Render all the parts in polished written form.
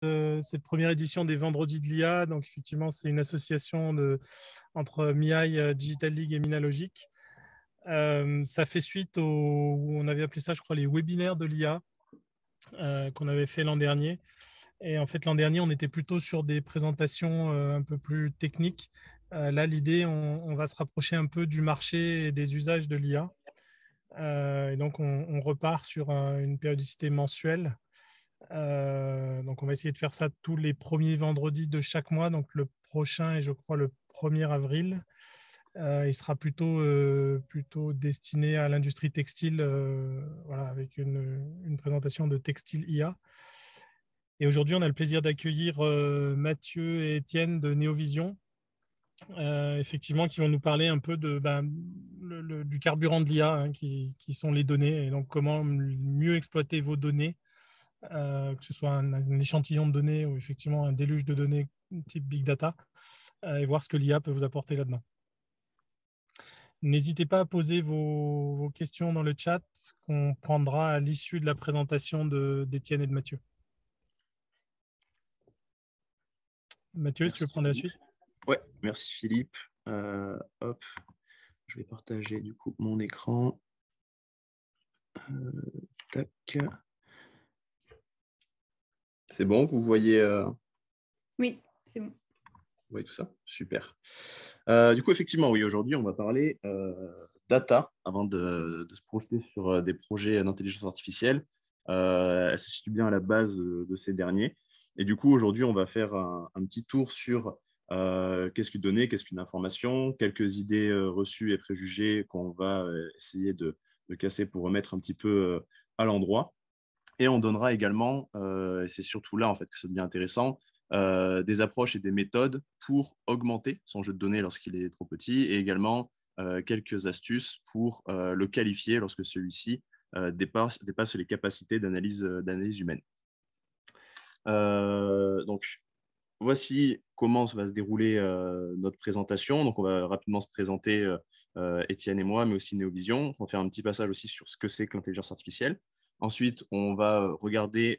cette première édition des Vendredis de l'IA. Donc, effectivement, c'est une association entre MIAI, Digital League et Minalogic. Ça fait suite on avait appelé ça, je crois, les webinaires de l'IA qu'on avait fait l'an dernier. Et en fait, l'an dernier, on était plutôt sur des présentations un peu plus techniques. Là, l'idée, on va se rapprocher un peu du marché et des usages de l'IA. Et donc, on repart sur une périodicité mensuelle. Donc, on va essayer de faire ça tous les premiers vendredis de chaque mois. Donc, le prochain est, je crois, le 1er avril. Il sera plutôt destiné à l'industrie textile, voilà, avec une présentation de Textile IA. Et aujourd'hui, on a le plaisir d'accueillir Mathieu et Étienne de Néovision, effectivement, qui vont nous parler un peu du carburant de l'IA, hein, qui sont les données, et donc comment mieux exploiter vos données, que ce soit un échantillon de données ou effectivement un déluge de données type big data, et voir ce que l'IA peut vous apporter là-dedans. N'hésitez pas à poser vos questions dans le chat qu'on prendra à l'issue de la présentation d'Étienne et de Mathieu. Mathieu, si tu veux prendre la suite. Ouais, merci Philippe. Hop, je vais partager du coup mon écran. Tac. C'est bon, vous voyez Oui, c'est bon. Vous voyez tout ça? Super. Du coup, effectivement, oui, aujourd'hui, on va parler data avant de se projeter sur des projets d'intelligence artificielle. Elle se situe bien à la base de ces derniers. Et du coup, aujourd'hui, on va faire un petit tour sur qu'est-ce qu'une donnée, qu'est-ce qu'une information, quelques idées reçues et préjugés qu'on va essayer de casser pour remettre un petit peu à l'endroit. Et on donnera également, et c'est surtout là en fait que ça devient intéressant, des approches et des méthodes pour augmenter son jeu de données lorsqu'il est trop petit, et également quelques astuces pour le qualifier lorsque celui-ci dépasse les capacités d'analyse humaine. Donc, voici comment va se dérouler notre présentation. Donc, on va rapidement se présenter, Étienne et moi, mais aussi Néovision. On va faire un petit passage aussi sur ce que c'est que l'intelligence artificielle. Ensuite, on va regarder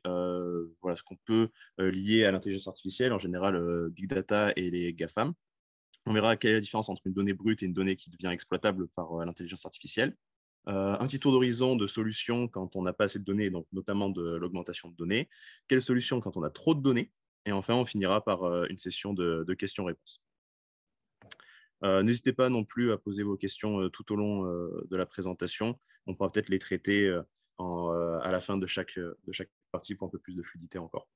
voilà, ce qu'on peut lier à l'intelligence artificielle, en général Big Data et les GAFAM. On verra quelle est la différence entre une donnée brute et une donnée qui devient exploitable par l'intelligence artificielle. Un petit tour d'horizon de solutions quand on n'a pas assez de données, donc notamment de l'augmentation de données. Quelles solutions quand on a trop de données? Et enfin, on finira par une session de questions-réponses. N'hésitez pas non plus à poser vos questions tout au long de la présentation. On pourra peut-être les traiter à la fin de chaque partie pour un peu plus de fluidité encore.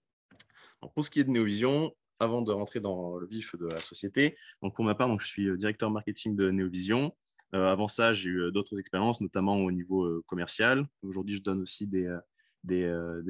Donc, pour ce qui est de Néovision, avant de rentrer dans le vif de la société, donc pour ma part, donc, je suis directeur marketing de Néovision. Avant ça, j'ai eu d'autres expériences, notamment au niveau commercial. Aujourd'hui, je donne aussi des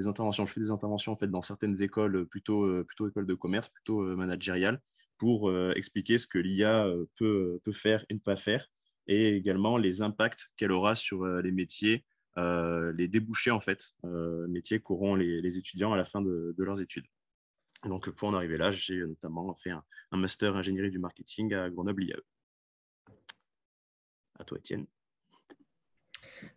interventions. Je fais des interventions en fait, dans certaines écoles, plutôt écoles de commerce, plutôt managériales, pour expliquer ce que l'IA peut faire et ne pas faire, et également les impacts qu'elle aura sur les métiers, les débouchés en fait, métiers qu'auront les étudiants à la fin de leurs études. Et donc, pour en arriver là, j'ai notamment fait un master ingénierie du marketing à Grenoble IAE. À toi, Étienne.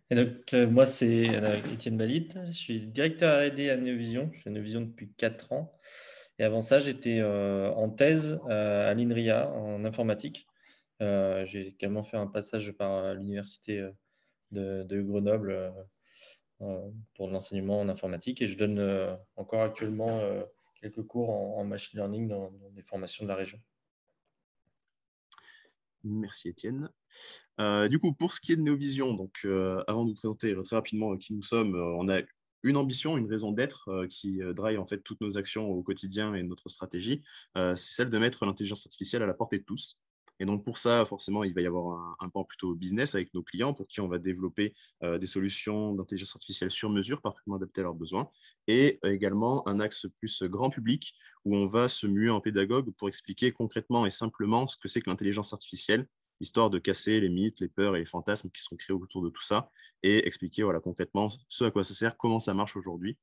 Et donc, moi, c'est Étienne Balit. Je suis directeur R&D à Néovision. Je suis à Néovision depuis 4 ans. Et avant ça, j'étais en thèse à l'INRIA en informatique. J'ai également fait un passage par l'université de Grenoble pour de l'enseignement en informatique. Et je donne encore actuellement quelques cours en machine learning dans des formations de la région. Merci Étienne. Du coup, pour ce qui est de Néovision, donc avant de vous présenter très rapidement qui nous sommes, on a une ambition, une raison d'être qui drive en fait toutes nos actions au quotidien et notre stratégie, c'est celle de mettre l'intelligence artificielle à la portée de tous. Et donc pour ça, forcément, il va y avoir un pan plutôt business avec nos clients pour qui on va développer des solutions d'intelligence artificielle sur mesure, parfaitement adaptées à leurs besoins, et également un axe plus grand public où on va se muer en pédagogue pour expliquer concrètement et simplement ce que c'est que l'intelligence artificielle, histoire de casser les mythes, les peurs et les fantasmes qui sont créés autour de tout ça et expliquer voilà, concrètement ce à quoi ça sert, comment ça marche aujourd'hui,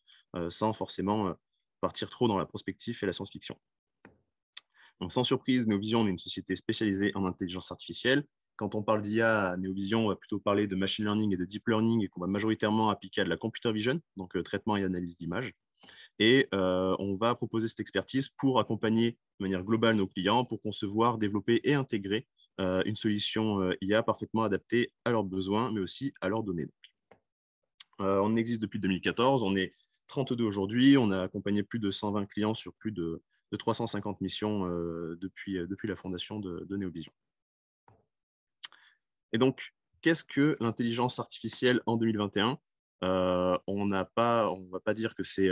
sans forcément partir trop dans la prospective et la science-fiction. Donc, sans surprise, Néovision, on est une société spécialisée en intelligence artificielle. Quand on parle d'IA à Néovision, on va plutôt parler de machine learning et de deep learning et qu'on va majoritairement appliquer à de la computer vision, donc traitement et analyse d'images. Et on va proposer cette expertise pour accompagner de manière globale nos clients, pour concevoir, développer et intégrer une solution IA parfaitement adaptée à leurs besoins, mais aussi à leurs données. On existe depuis 2014, on est 32 aujourd'hui, on a accompagné plus de 120 clients sur plus de 350 missions depuis la fondation de Neovision. Et donc, qu'est-ce que l'intelligence artificielle en 2021 ? On ne va pas dire que c'est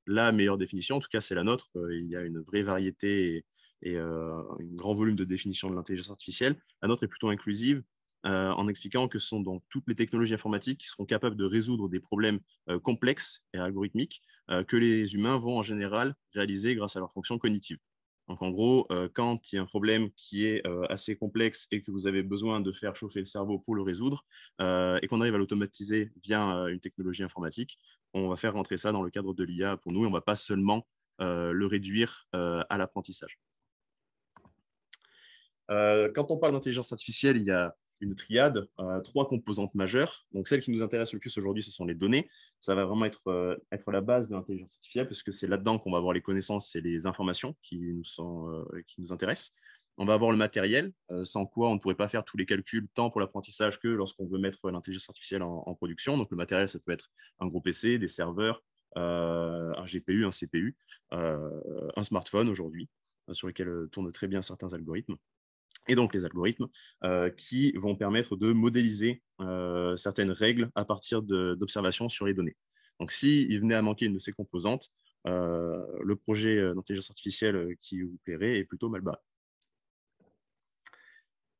la meilleure définition, en tout cas c'est la nôtre. Il y a une vraie variété et un grand volume de définition de l'intelligence artificielle. La nôtre est plutôt inclusive, en expliquant que ce sont donc toutes les technologies informatiques qui seront capables de résoudre des problèmes complexes et algorithmiques que les humains vont en général réaliser grâce à leurs fonctions cognitives. Donc en gros, quand il y a un problème qui est assez complexe et que vous avez besoin de faire chauffer le cerveau pour le résoudre, et qu'on arrive à l'automatiser via une technologie informatique, on va faire rentrer ça dans le cadre de l'IA pour nous, et on ne va pas seulement le réduire à l'apprentissage. Quand on parle d'intelligence artificielle, il y a une triade, 3 composantes majeures. Donc, celle qui nous intéresse le plus aujourd'hui, ce sont les données. Ça va vraiment être la base de l'intelligence artificielle, parce que c'est là-dedans qu'on va avoir les connaissances et les informations qui nous intéressent. On va avoir le matériel, sans quoi on ne pourrait pas faire tous les calculs, tant pour l'apprentissage que lorsqu'on veut mettre l'intelligence artificielle en production. Donc, le matériel, ça peut être un gros PC, des serveurs, un GPU, un CPU, un smartphone aujourd'hui, sur lequel tournent très bien certains algorithmes. Et donc les algorithmes qui vont permettre de modéliser certaines règles à partir d'observations sur les données. Donc s'il venait à manquer une de ces composantes, le projet d'intelligence artificielle qui vous plairait est plutôt mal barré.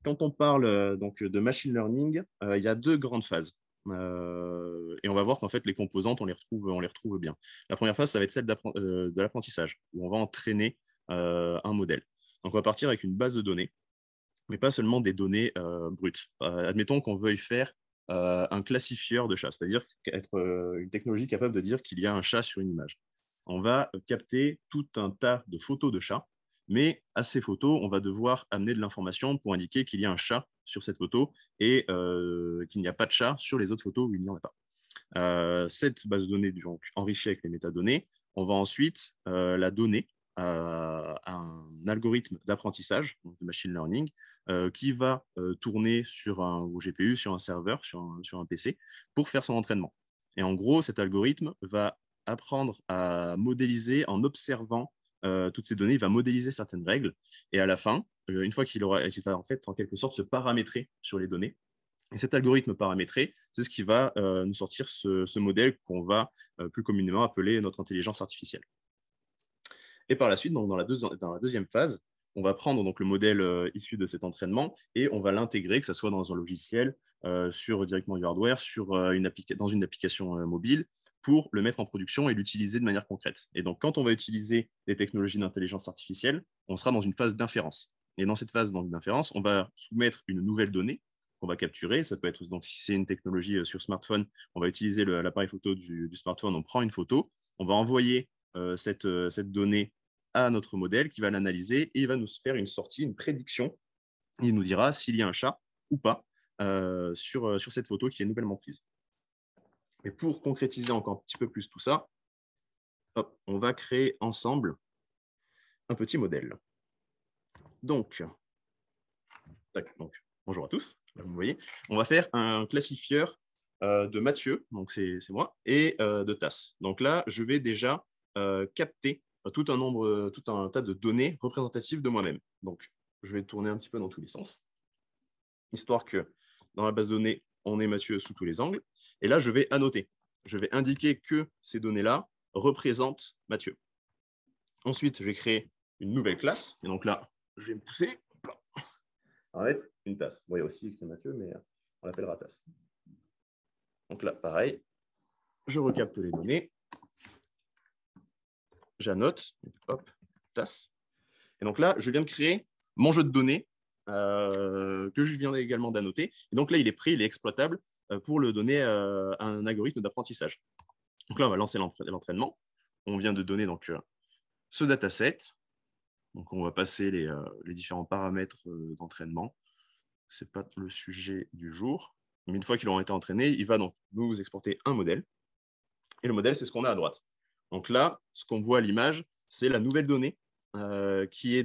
Quand on parle donc de machine learning, il y a 2 grandes phases. Et on va voir qu'en fait, les composantes, on les retrouve bien. La première phase, ça va être celle de l'apprentissage, où on va entraîner un modèle. Donc on va partir avec une base de données, mais pas seulement des données brutes. Admettons qu'on veuille faire un classifieur de chats, c'est-à-dire être une technologie capable de dire qu'il y a un chat sur une image. On va capter tout un tas de photos de chats, mais à ces photos, on va devoir amener de l'information pour indiquer qu'il y a un chat sur cette photo et qu'il n'y a pas de chat sur les autres photos où il n'y en a pas. Cette base de données donc, enrichie avec les métadonnées, on va ensuite la donner à un algorithme d'apprentissage, de machine learning, qui va tourner sur un GPU, sur un serveur, sur un PC, pour faire son entraînement. Et en gros, cet algorithme va apprendre à modéliser en observant toutes ces données, il va modéliser certaines règles, et à la fin, une fois qu'il va en fait en quelque sorte se paramétrer sur les données, et cet algorithme paramétré, c'est ce qui va nous sortir ce modèle qu'on va plus communément appeler notre intelligence artificielle. Et par la suite, donc dans la deuxième phase, on va prendre donc, le modèle issu de cet entraînement et on va l'intégrer, que ce soit dans un logiciel, directement du hardware, dans une application mobile, pour le mettre en production et l'utiliser de manière concrète. Et donc, quand on va utiliser les technologies d'intelligence artificielle, on sera dans une phase d'inférence. Et dans cette phase d'inférence, on va soumettre une nouvelle donnée qu'on va capturer. Ça peut être, donc, si c'est une technologie sur smartphone, on va utiliser l'appareil photo du smartphone, on prend une photo, on va envoyer cette donnée à notre modèle qui va l'analyser et il va nous faire une sortie, une prédiction. Il nous dira s'il y a un chat ou pas sur cette photo qui est nouvellement prise. Et pour concrétiser encore un petit peu plus tout ça, hop, on va créer ensemble un petit modèle. Donc, bonjour à tous, là, vous voyez, on va faire un classifieur de Mathieu, donc c'est moi, et de Tass. Donc là, je vais déjà capter tout un tas de données représentatives de moi-même. Donc, je vais tourner un petit peu dans tous les sens, histoire que dans la base de données, on ait Mathieu sous tous les angles. Et là, je vais annoter. Je vais indiquer que ces données-là représentent Mathieu. Ensuite, je vais créer une nouvelle classe. Et donc là, je vais me pousser. On va mettre une tasse. Bon, il y a aussi écrit Mathieu, mais on l'appellera tasse. Donc là, pareil, je recapte les données. J'annote, hop, tasse. Et donc là, je viens de créer mon jeu de données que je viens également d'annoter. Et donc là, il est prêt, il est exploitable pour le donner à un algorithme d'apprentissage. Donc là, on va lancer l'entraînement. On vient de donner donc, ce dataset. Donc on va passer les différents paramètres d'entraînement. Ce n'est pas le sujet du jour. Mais une fois qu'ils auront été entraînés, il va donc nous exporter un modèle. Et le modèle, c'est ce qu'on a à droite. Donc là, ce qu'on voit à l'image, c'est la nouvelle donnée qui est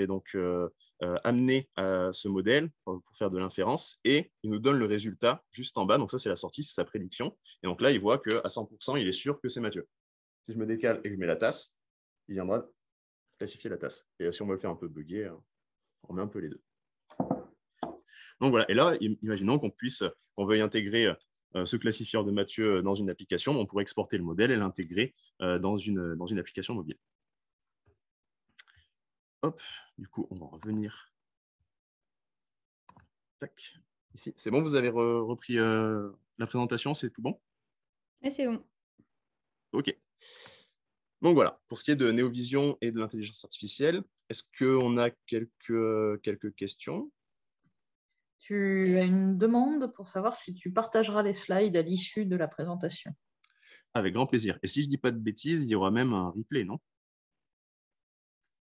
donc amenée à ce modèle pour faire de l'inférence, et il nous donne le résultat juste en bas. Donc ça, c'est la sortie, c'est sa prédiction. Et donc là, il voit qu'à 100%, il est sûr que c'est Mathieu. Si je me décale et que je mets la tasse, il viendra classifier la tasse. Et si on veut le faire un peu bugger, on met un peu les deux. Donc voilà, et là, imaginons qu'on veuille intégrer ce classifieur de Mathieu dans une application, on pourrait exporter le modèle et l'intégrer dans une application mobile. Hop, du coup, on va revenir. Tac, ici. C'est bon, vous avez repris la présentation, c'est tout bon? Et c'est bon. OK. Donc voilà, pour ce qui est de NeoVision et de l'intelligence artificielle, est-ce qu'on a quelques questions? Tu as une demande pour savoir si tu partageras les slides à l'issue de la présentation. Avec grand plaisir. Et si je ne dis pas de bêtises, il y aura même un replay, non?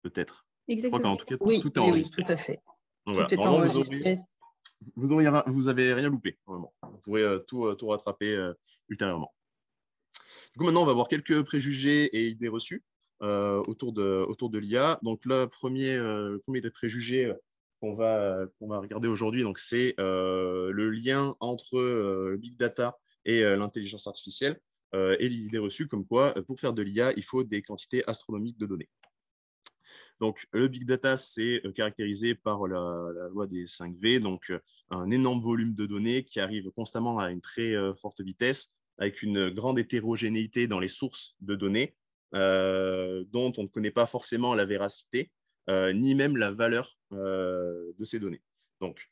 Peut-être. Exactement. Je crois qu'en tout cas, Oui, tout est enregistré. oui, tout à fait. Donc, tout voilà. est enregistré. Vous avez rien loupé, vraiment. Vous pourrez tout rattraper ultérieurement. Du coup, maintenant, on va voir quelques préjugés et idées reçues autour de l'IA. Donc, le premier des préjugés qu'on va regarder aujourd'hui, c'est le lien entre le big data et l'intelligence artificielle, et l'idée reçue comme quoi, pour faire de l'IA, il faut des quantités astronomiques de données. Donc, le big data, c'est caractérisé par la loi des 5V, donc un énorme volume de données qui arrive constamment à une très forte vitesse, avec une grande hétérogénéité dans les sources de données, dont on ne connaît pas forcément la véracité, ni même la valeur de ces données. Donc,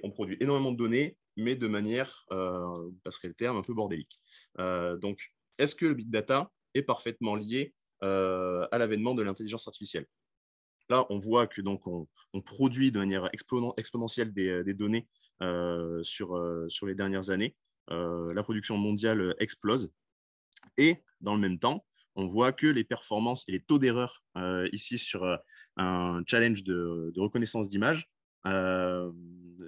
on produit énormément de données, mais de manière, on passerait le terme, un peu bordélique. Donc, est-ce que le big data est parfaitement lié à l'avènement de l'intelligence artificielle? Là, on voit que donc on produit de manière exponentielle des données sur les dernières années. La production mondiale explose. Et dans le même temps, on voit que les performances et les taux d'erreur ici sur un challenge de reconnaissance d'image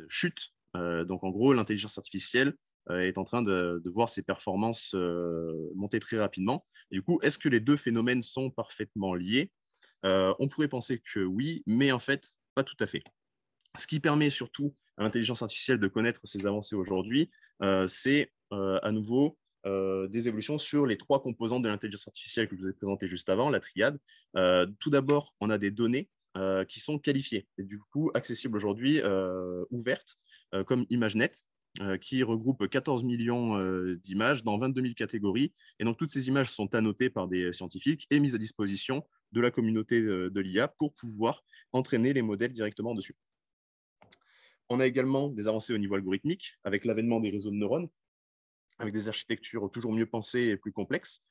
chutent. Donc en gros, l'intelligence artificielle est en train de voir ses performances monter très rapidement. Et du coup, est-ce que les deux phénomènes sont parfaitement liés? On pourrait penser que oui, mais en fait, pas tout à fait. Ce qui permet surtout à l'intelligence artificielle de connaître ses avancées aujourd'hui, c'est à nouveau des évolutions sur les trois composantes de l'intelligence artificielle que je vous ai présentées juste avant, la triade. Tout d'abord, on a des données qui sont qualifiées et du coup accessibles aujourd'hui, ouvertes, comme ImageNet, qui regroupe 14 millions d'images dans 22 000 catégories. Et donc, toutes ces images sont annotées par des scientifiques et mises à disposition de la communauté de l'IA pour pouvoir entraîner les modèles directement dessus. On a également des avancées au niveau algorithmique avec l'avènement des réseaux de neurones, avec des architectures toujours mieux pensées et plus complexes,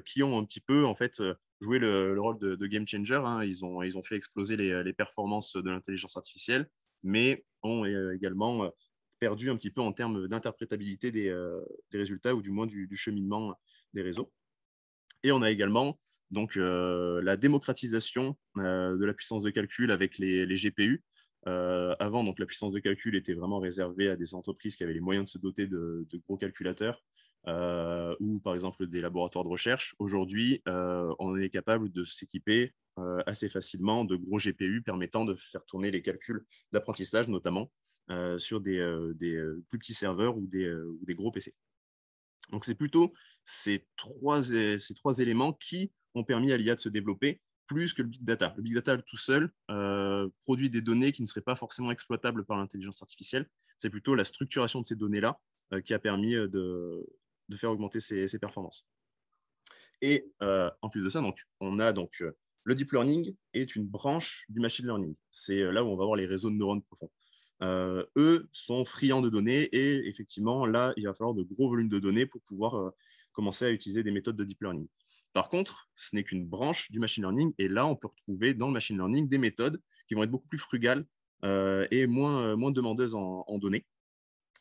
qui ont un petit peu en fait joué le rôle de game changer. Hein. Ils ont fait exploser les performances de l'intelligence artificielle, mais ont également perdu un petit peu en termes d'interprétabilité des résultats, ou du moins du cheminement des réseaux. Et on a également donc la démocratisation de la puissance de calcul avec les GPU. Avant, donc, la puissance de calcul était vraiment réservée à des entreprises qui avaient les moyens de se doter de gros calculateurs, ou par exemple des laboratoires de recherche. Aujourd'hui, on est capable de s'équiper assez facilement de gros GPU permettant de faire tourner les calculs d'apprentissage, notamment sur des plus petits serveurs ou des gros PC. Donc, c'est plutôt ces trois éléments qui ont permis à l'IA de se développer plus que le big data. Le big data tout seul produit des données qui ne seraient pas forcément exploitables par l'intelligence artificielle. C'est plutôt la structuration de ces données-là qui a permis de faire augmenter ses performances. Et en plus de ça, donc, on a donc le deep learning est une branche du machine learning. C'est là où on va avoir les réseaux de neurones profonds. Eux sont friands de données, et effectivement, là, il va falloir de gros volumes de données pour pouvoir commencer à utiliser des méthodes de deep learning. Par contre, ce n'est qu'une branche du machine learning, et là, on peut retrouver dans le machine learning des méthodes qui vont être beaucoup plus frugales et moins demandeuses en données.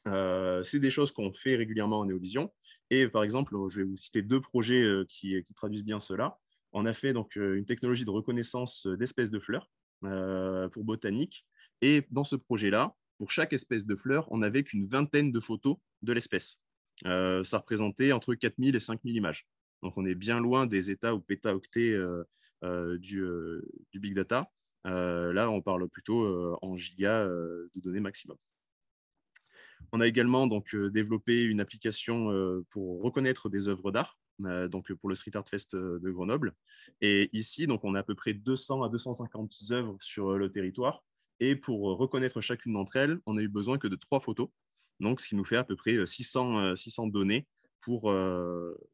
C'est des choses qu'on fait régulièrement en NeoVision. Et par exemple, je vais vous citer deux projets qui traduisent bien cela. On a fait donc une technologie de reconnaissance d'espèces de fleurs pour botanique. Et dans ce projet-là, pour chaque espèce de fleur, on n'avait qu'une vingtaine de photos de l'espèce. Ça représentait entre 4000 et 5000 images. Donc, on est bien loin des états ou pétaoctets du big data. Là, on parle plutôt en gigas de données maximum. On a également donc, développé une application pour reconnaître des œuvres d'art, donc pour le Street Art Fest de Grenoble. Et ici, donc, on a à peu près 200 à 250 œuvres sur le territoire. Et pour reconnaître chacune d'entre elles, on a eu besoin que de 3 photos, donc ce qui nous fait à peu près 600 données pour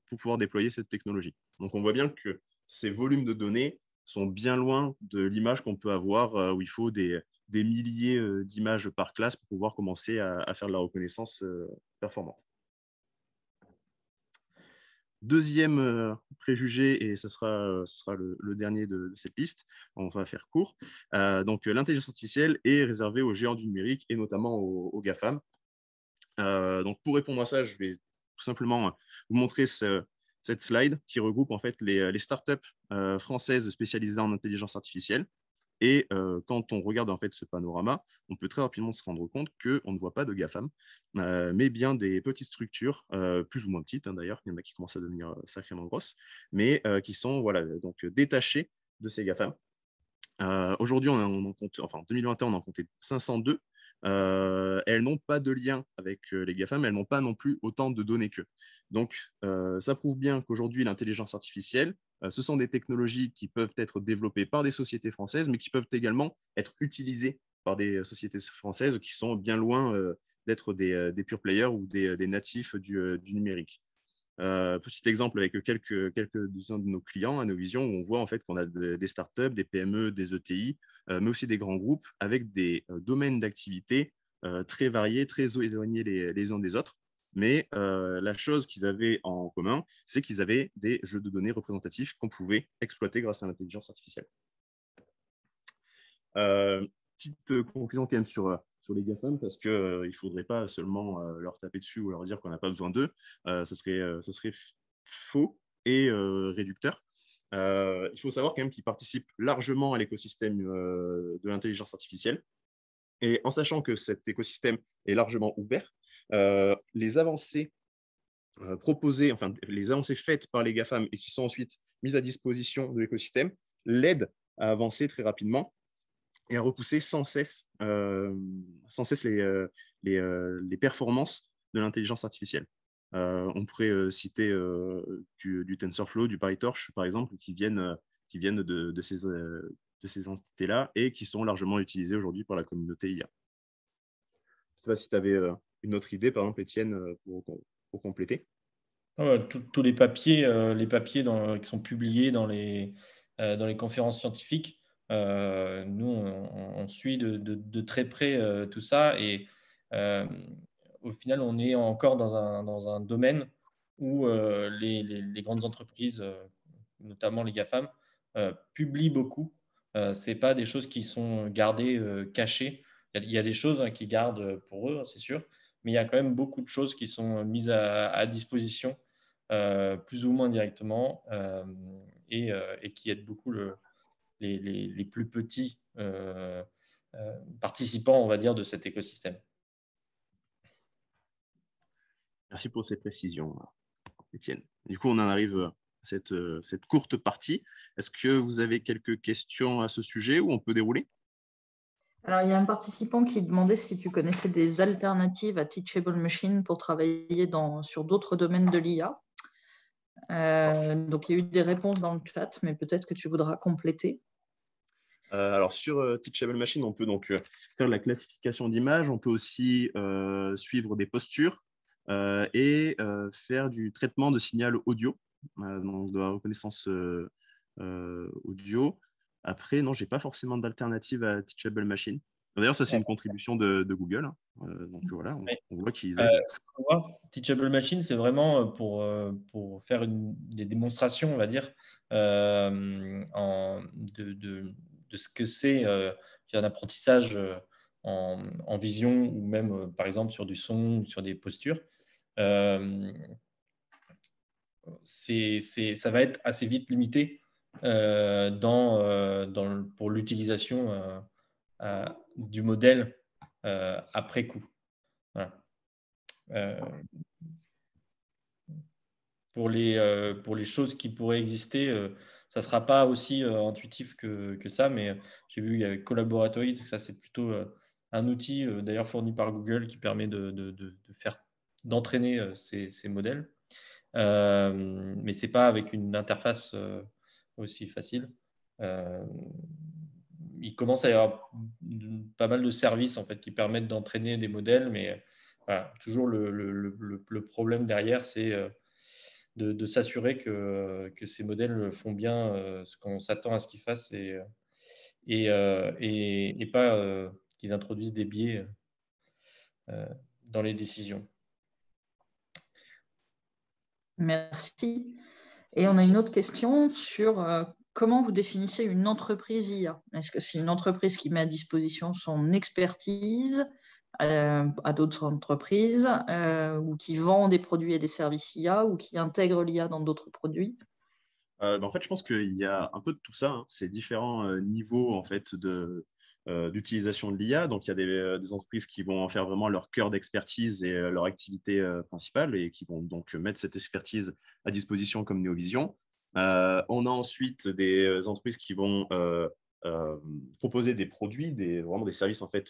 pouvoir déployer cette technologie. Donc, on voit bien que ces volumes de données sont bien loin de l'image qu'on peut avoir où il faut des milliers d'images par classe pour pouvoir commencer à faire de la reconnaissance performante. Deuxième préjugé, et ce sera le dernier de cette liste, on va faire court. Donc, l'intelligence artificielle est réservée aux géants du numérique et notamment aux GAFAM. Donc, pour répondre à ça, je vais tout simplement vous montrer cette slide qui regroupe en fait les startups françaises spécialisées en intelligence artificielle. Et quand on regarde en fait ce panorama, on peut très rapidement se rendre compte qu'on ne voit pas de GAFAM, mais bien des petites structures, plus ou moins petites d'ailleurs, il y en a qui commencent à devenir sacrément grosses, mais qui sont voilà, donc, détachées de ces GAFAM. Aujourd'hui, on en compte, enfin, en 2021, on en comptait 502. Elles n'ont pas de lien avec les GAFAM, mais elles n'ont pas non plus autant de données qu'eux. Donc, ça prouve bien qu'aujourd'hui, l'intelligence artificielle, ce sont des technologies qui peuvent être développées par des sociétés françaises, mais qui peuvent également être utilisées par des sociétés françaises qui sont bien loin d'être des pure players ou des natifs du numérique. Petit exemple avec quelques-uns de nos clients à Novision, où on voit en fait qu'on a des startups, des PME, des ETI, mais aussi des grands groupes avec des domaines d'activité très variés, très éloignés les uns des autres. Mais la chose qu'ils avaient en commun, c'est qu'ils avaient des jeux de données représentatifs qu'on pouvait exploiter grâce à l'intelligence artificielle. Petite conclusion quand même sur les GAFAM, parce qu'il ne faudrait pas seulement leur taper dessus ou leur dire qu'on n'a pas besoin d'eux. Ça serait faux et réducteur. Il faut savoir quand même qu'ils participent largement à l'écosystème de l'intelligence artificielle. Et en sachant que cet écosystème est largement ouvert, les avancées proposées, enfin les avancées faites par les GAFAM et qui sont ensuite mises à disposition de l'écosystème l'aident à avancer très rapidement et à repousser sans cesse les performances de l'intelligence artificielle. On pourrait citer du TensorFlow, du PyTorch, par exemple, qui viennent de ces entités-là et qui sont largement utilisées aujourd'hui par la communauté IA. Je ne sais pas si tu avais une autre idée, par exemple, Étienne, pour compléter. Tous les papiers qui sont publiés dans les conférences scientifiques, nous, on suit de très près tout ça. Et au final, on est encore dans un domaine où les grandes entreprises, notamment les GAFAM, publient beaucoup. Ce n'est pas des choses qui sont gardées cachées. Il y a des choses qui gardent pour eux, c'est sûr, mais il y a quand même beaucoup de choses qui sont mises à disposition, plus ou moins directement, et qui aident beaucoup les plus petits participants, on va dire, de cet écosystème. Merci pour ces précisions, Étienne. Du coup, on en arrive à cette courte partie. Est-ce que vous avez quelques questions à ce sujet ou on peut dérouler? Alors, il y a un participant qui demandait si tu connaissais des alternatives à Teachable Machine pour travailler sur d'autres domaines de l'IA. Donc, il y a eu des réponses dans le chat, mais peut-être que tu voudras compléter. Alors, sur Teachable Machine, on peut donc faire la classification d'images. On peut aussi suivre des postures et faire du traitement de signal audio, donc de la reconnaissance audio. Après, non, je n'ai pas forcément d'alternative à Teachable Machine. D'ailleurs, ça, c'est une contribution de Google. Donc voilà, on voit qu'ils aident. Teachable Machine, c'est vraiment pour faire des démonstrations, on va dire, de ce que c'est un apprentissage en vision ou même, par exemple, sur du son ou sur des postures. Ça va être assez vite limité pour l'utilisation du modèle après coup. Voilà. pour les choses qui pourraient exister, ça ne sera pas aussi intuitif que ça, mais j'ai vu avec Collaboratoid, ça c'est plutôt un outil d'ailleurs fourni par Google qui permet d'entraîner ces modèles. Mais ce n'est pas avec une interface aussi facile. Il commence à y avoir pas mal de services en fait, qui permettent d'entraîner des modèles, mais voilà, toujours le problème derrière, c'est de s'assurer que ces modèles font bien ce qu'on s'attend à ce qu'ils fassent et pas qu'ils introduisent des biais dans les décisions. Merci. Et on a une autre question sur comment vous définissez une entreprise IA? Est-ce que c'est une entreprise qui met à disposition son expertise à d'autres entreprises ou qui vend des produits et des services IA ou qui intègre l'IA dans d'autres produits? En fait, je pense qu'il y a un peu de tout ça. Hein. C'est différents niveaux en fait, d'utilisation de l'IA. Donc, il y a des entreprises qui vont en faire vraiment leur cœur d'expertise et leur activité principale et qui vont donc mettre cette expertise à disposition comme Neovision. On a ensuite des entreprises qui vont proposer des produits, vraiment des services en fait,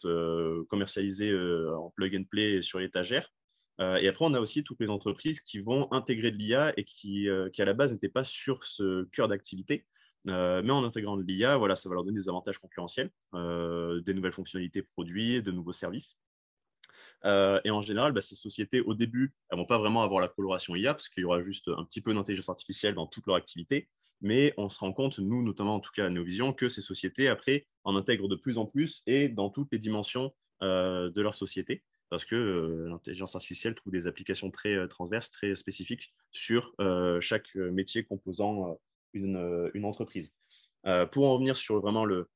commercialisés en plug and play sur l'étagère. Et après, on a aussi toutes les entreprises qui vont intégrer de l'IA et qui à la base n'étaient pas sur ce cœur d'activité. Mais en intégrant de l'IA, voilà, ça va leur donner des avantages concurrentiels, des nouvelles fonctionnalités produits, de nouveaux services. Et en général, ces sociétés, au début, elles ne vont pas vraiment avoir la coloration IA parce qu'il y aura juste un petit peu d'intelligence artificielle dans toute leur activité. Mais on se rend compte, nous, notamment en tout cas à Neovision, que ces sociétés, après, en intègrent de plus en plus et dans toutes les dimensions de leur société. Parce que l'intelligence artificielle trouve des applications très transverses, très spécifiques sur chaque métier composant une entreprise. Pour en revenir sur vraiment le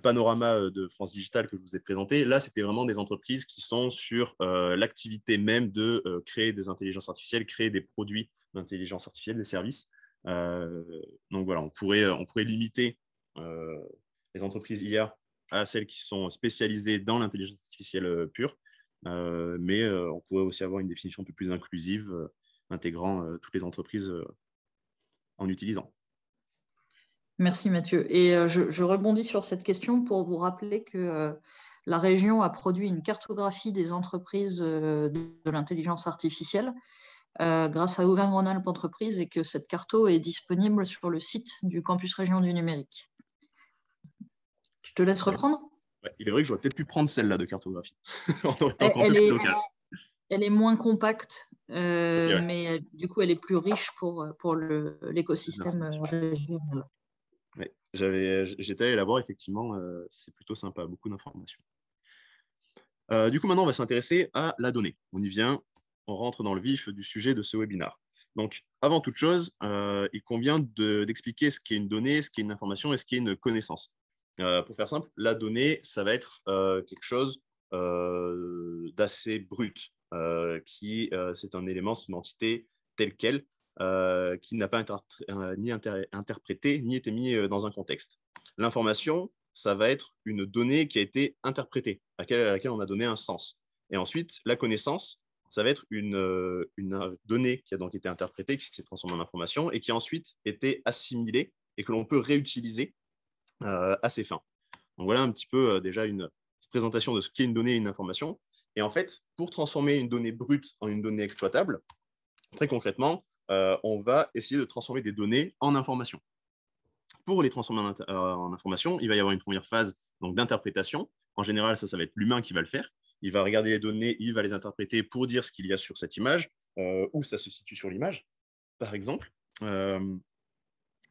panorama de France Digital que je vous ai présenté, là, c'était vraiment des entreprises qui sont sur l'activité même de créer des intelligences artificielles, créer des produits d'intelligence artificielle, des services. Donc voilà, on pourrait limiter les entreprises IA à celles qui sont spécialisées dans l'intelligence artificielle pure, mais on pourrait aussi avoir une définition un peu plus inclusive, intégrant toutes les entreprises en utilisant. Merci Mathieu. Et je rebondis sur cette question pour vous rappeler que la région a produit une cartographie des entreprises de l'intelligence artificielle grâce à Auvergne-Rhône-Alpes Entreprises et que cette carto est disponible sur le site du campus région du numérique. Je te laisse reprendre. Ouais, il est vrai que j'aurais peut-être pu prendre celle-là de cartographie. Elle est moins compacte, okay, ouais. mais du coup, elle est plus riche pour l'écosystème régional. Ouais, j'étais allé la voir, effectivement, c'est plutôt sympa, beaucoup d'informations. Du coup, maintenant, on va s'intéresser à la donnée. On y vient, on rentre dans le vif du sujet de ce webinaire. Donc, avant toute chose, il convient d'expliquer ce qu'est une donnée, ce qu'est une information et ce qu'est une connaissance. Pour faire simple, la donnée, ça va être quelque chose d'assez brut, c'est un élément, c'est une entité telle quelle, qui n'a pas ni interprété, ni été mis dans un contexte. L'information, ça va être une donnée qui a été interprétée, à laquelle on a donné un sens. Et ensuite, la connaissance, ça va être une donnée qui a donc été interprétée, qui s'est transformée en information et qui a ensuite été assimilée et que l'on peut réutiliser à ses fins. Donc voilà un petit peu déjà une présentation de ce qu'est une donnée et une information. Et en fait, pour transformer une donnée brute en une donnée exploitable, très concrètement, on va essayer de transformer des données en information. Pour les transformer en information, il va y avoir une première phase d'interprétation. En général, ça va être l'humain qui va le faire. Il va regarder les données, il va les interpréter pour dire ce qu'il y a sur cette image, où ça se situe sur l'image, par exemple.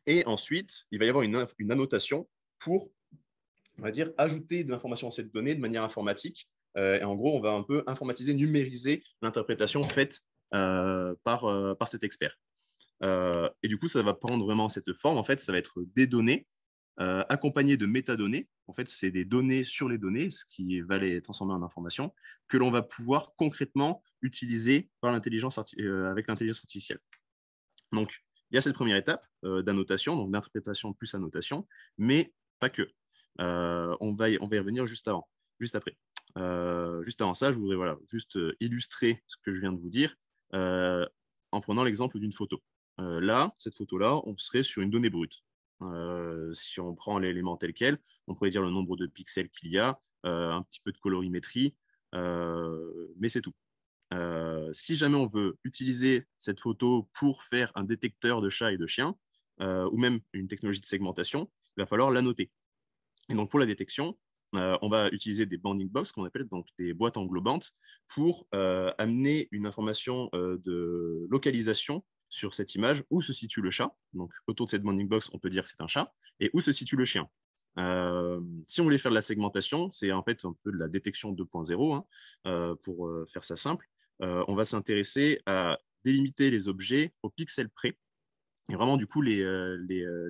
Et ensuite, il va y avoir une annotation pour, on va dire, ajouter de l'information à cette donnée de manière informatique. Et en gros, on va un peu informatiser, numériser l'interprétation faite par cet expert. Et du coup, ça va prendre vraiment cette forme. En fait, ça va être des données accompagnées de métadonnées. En fait, c'est des données sur les données, ce qui va les transformer en informations, que l'on va pouvoir concrètement utiliser par avec l'intelligence artificielle. Donc, il y a cette première étape d'annotation, donc d'interprétation plus annotation, mais pas que. On va y revenir juste après. Juste avant ça, je voudrais juste illustrer ce que je viens de vous dire en prenant l'exemple d'une photo. Là, cette photo-là, on serait sur une donnée brute. Si on prend l'élément tel quel, on pourrait dire le nombre de pixels qu'il y a, un petit peu de colorimétrie, mais c'est tout. Si jamais on veut utiliser cette photo pour faire un détecteur de chats et de chiens, ou même une technologie de segmentation, il va falloir la noter. Et donc pour la détection, on va utiliser des bounding box, qu'on appelle donc des boîtes englobantes, pour amener une information de localisation sur cette image, où se situe le chat. Donc autour de cette bounding box, on peut dire que c'est un chat, et où se situe le chien. Si on voulait faire de la segmentation, c'est en fait un peu de la détection 2.0, hein, pour faire ça simple. On va s'intéresser à délimiter les objets au pixel près, et vraiment du coup les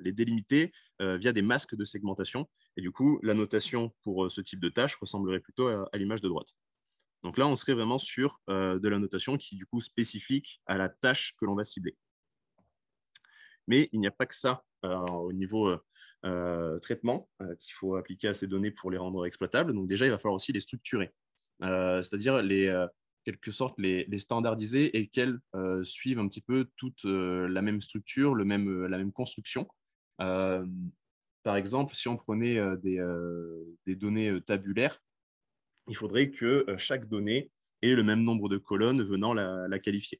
délimiter via des masques de segmentation. Et du coup, la notation pour ce type de tâche ressemblerait plutôt à l'image de droite. Donc là, on serait vraiment sur de la notation qui du coup spécifique à la tâche que l'on va cibler. Mais il n'y a pas que ça au niveau traitement qu'il faut appliquer à ces données pour les rendre exploitables. Donc déjà, il va falloir aussi les structurer, c'est-à-dire quelque sorte les standardiser et qu'elles suivent un petit peu toute la même structure, la même construction. Par exemple, si on prenait des données tabulaires, il faudrait que chaque donnée ait le même nombre de colonnes venant la qualifier.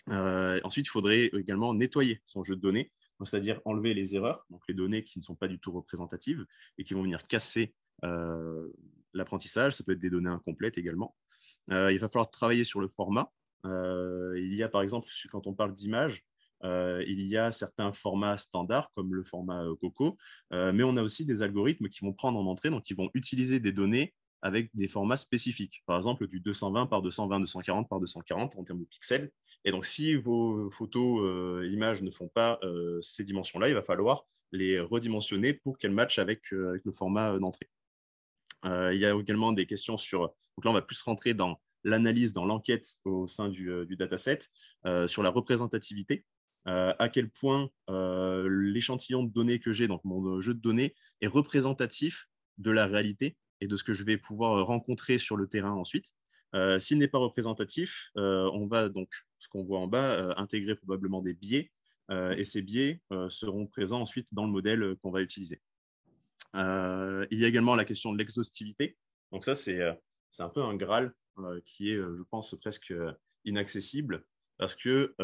Ensuite, il faudrait également nettoyer son jeu de données, c'est-à-dire enlever les erreurs, donc les données qui ne sont pas du tout représentatives et qui vont venir casser l'apprentissage. Ça peut être des données incomplètes également. Il va falloir travailler sur le format. Il y a par exemple, quand on parle d'image, il y a certains formats standards comme le format Coco, mais on a aussi des algorithmes qui vont prendre en entrée, donc qui vont utiliser des données avec des formats spécifiques, par exemple du 220 par 220, 240 par 240 en termes de pixels. Et donc, si vos photos, images ne font pas ces dimensions-là, il va falloir les redimensionner pour qu'elles matchent avec le format d'entrée. Il y a également des questions sur… Donc là, on va plus rentrer dans l'analyse, dans l'enquête au sein du dataset, sur la représentativité. À quel point l'échantillon de données que j'ai, donc mon jeu de données, est représentatif de la réalité et de ce que je vais pouvoir rencontrer sur le terrain ensuite. S'il n'est pas représentatif, on va donc, ce qu'on voit en bas, intégrer probablement des biais, et ces biais seront présents ensuite dans le modèle qu'on va utiliser. Il y a également la question de l'exhaustivité. Donc ça, c'est un peu un Graal qui est, je pense, presque inaccessible, parce que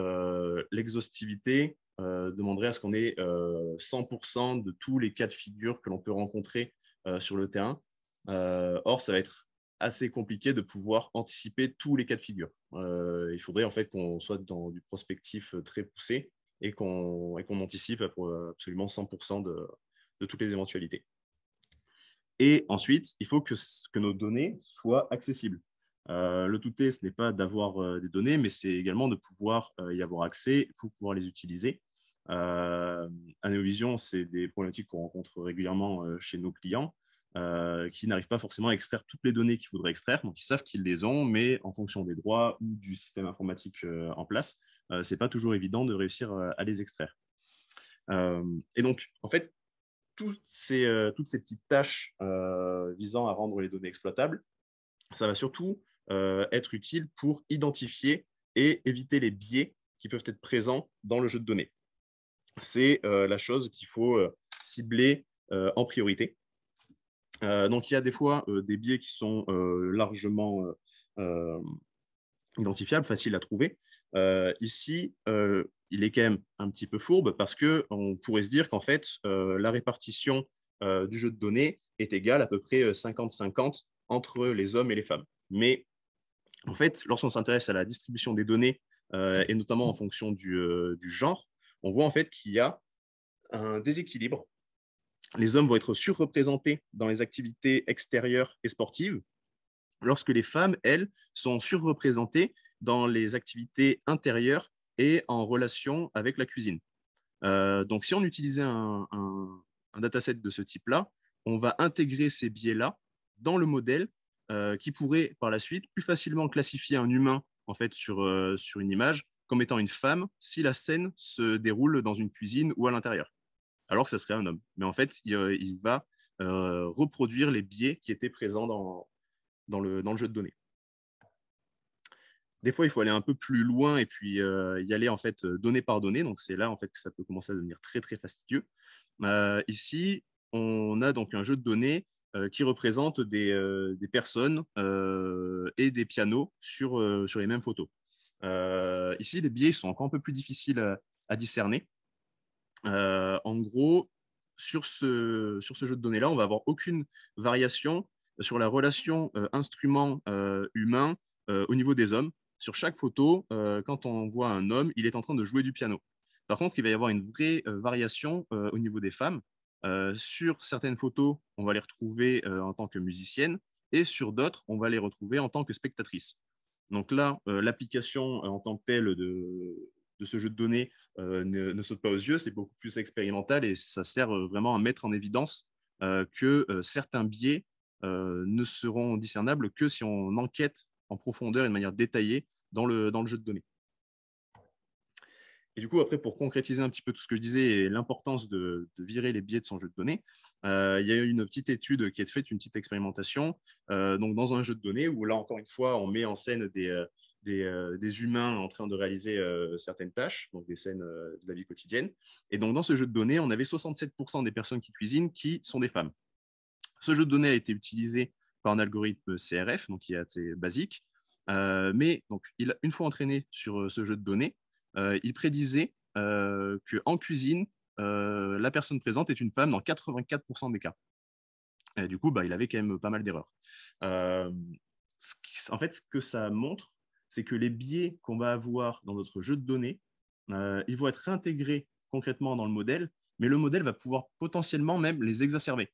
l'exhaustivité demanderait à ce qu'on ait 100% de tous les cas de figure que l'on peut rencontrer sur le terrain. Or, ça va être assez compliqué de pouvoir anticiper tous les cas de figure. Il faudrait en fait qu'on soit dans du prospectif très poussé et qu'on anticipe pour absolument 100% de toutes les éventualités. Et ensuite, il faut que nos données soient accessibles. Le tout est, ce n'est pas d'avoir des données, mais c'est également de pouvoir y avoir accès pour pouvoir les utiliser. À Neovision, c'est des problématiques qu'on rencontre régulièrement chez nos clients, qui n'arrivent pas forcément à extraire toutes les données qu'ils voudraient extraire. Donc, ils savent qu'ils les ont, mais en fonction des droits ou du système informatique en place, ce n'est pas toujours évident de réussir à les extraire. Et donc, en fait, toutes ces petites tâches visant à rendre les données exploitables, ça va surtout être utile pour identifier et éviter les biais qui peuvent être présents dans le jeu de données. C'est la chose qu'il faut cibler en priorité. Donc, il y a des fois des biais qui sont largement identifiables, faciles à trouver. Ici, il est quand même un petit peu fourbe parce qu'on pourrait se dire qu'en fait, la répartition du jeu de données est égale à peu près 50-50 entre les hommes et les femmes. Mais en fait, lorsqu'on s'intéresse à la distribution des données, et notamment en fonction du genre, on voit en fait qu'il y a un déséquilibre. Les hommes vont être surreprésentés dans les activités extérieures et sportives, lorsque les femmes, elles, sont surreprésentées dans les activités intérieures et en relation avec la cuisine. Donc, si on utilisait un dataset de ce type-là, on va intégrer ces biais-là dans le modèle qui pourrait, par la suite, plus facilement classifier un humain en fait, sur une image comme étant une femme si la scène se déroule dans une cuisine ou à l'intérieur, alors que ça serait un homme. Mais en fait, il va reproduire les biais qui étaient présents dans le jeu de données. Des fois, il faut aller un peu plus loin et puis y aller en fait donnée par donnée. Donc, c'est là en fait que ça peut commencer à devenir très, très fastidieux. Ici, on a donc un jeu de données qui représente des personnes et des pianos sur les mêmes photos. Ici, les biais sont encore un peu plus difficiles à discerner. En gros, sur ce jeu de données-là, on va avoir aucune variation sur la relation instrument-humain au niveau des hommes. Sur chaque photo, quand on voit un homme, il est en train de jouer du piano. Par contre, il va y avoir une vraie variation au niveau des femmes. Sur certaines photos, on va les retrouver en tant que musiciennes et sur d'autres, on va les retrouver en tant que spectatrices. Donc là, l'application en tant que telle de ce jeu de données ne saute pas aux yeux, c'est beaucoup plus expérimental et ça sert vraiment à mettre en évidence que certains biais ne seront discernables que si on enquête en profondeur et de manière détaillée dans le jeu de données. Et du coup, après, pour concrétiser un petit peu tout ce que je disais et l'importance de virer les biais de son jeu de données, il y a eu une petite étude qui est faite, une petite expérimentation donc dans un jeu de données où là, encore une fois, on met en scène des humains en train de réaliser certaines tâches, donc des scènes de la vie quotidienne. Et donc, dans ce jeu de données, on avait 67% des personnes qui cuisinent qui sont des femmes. Ce jeu de données a été utilisé par un algorithme CRF, donc qui est assez basique. Mais donc, une fois entraîné sur ce jeu de données, il prédisait qu'en cuisine, la personne présente est une femme dans 84% des cas. Et du coup, il avait quand même pas mal d'erreurs. En fait, ce que ça montre, c'est que les biais qu'on va avoir dans notre jeu de données, ils vont être réintégrés concrètement dans le modèle, mais le modèle va pouvoir potentiellement même les exacerber,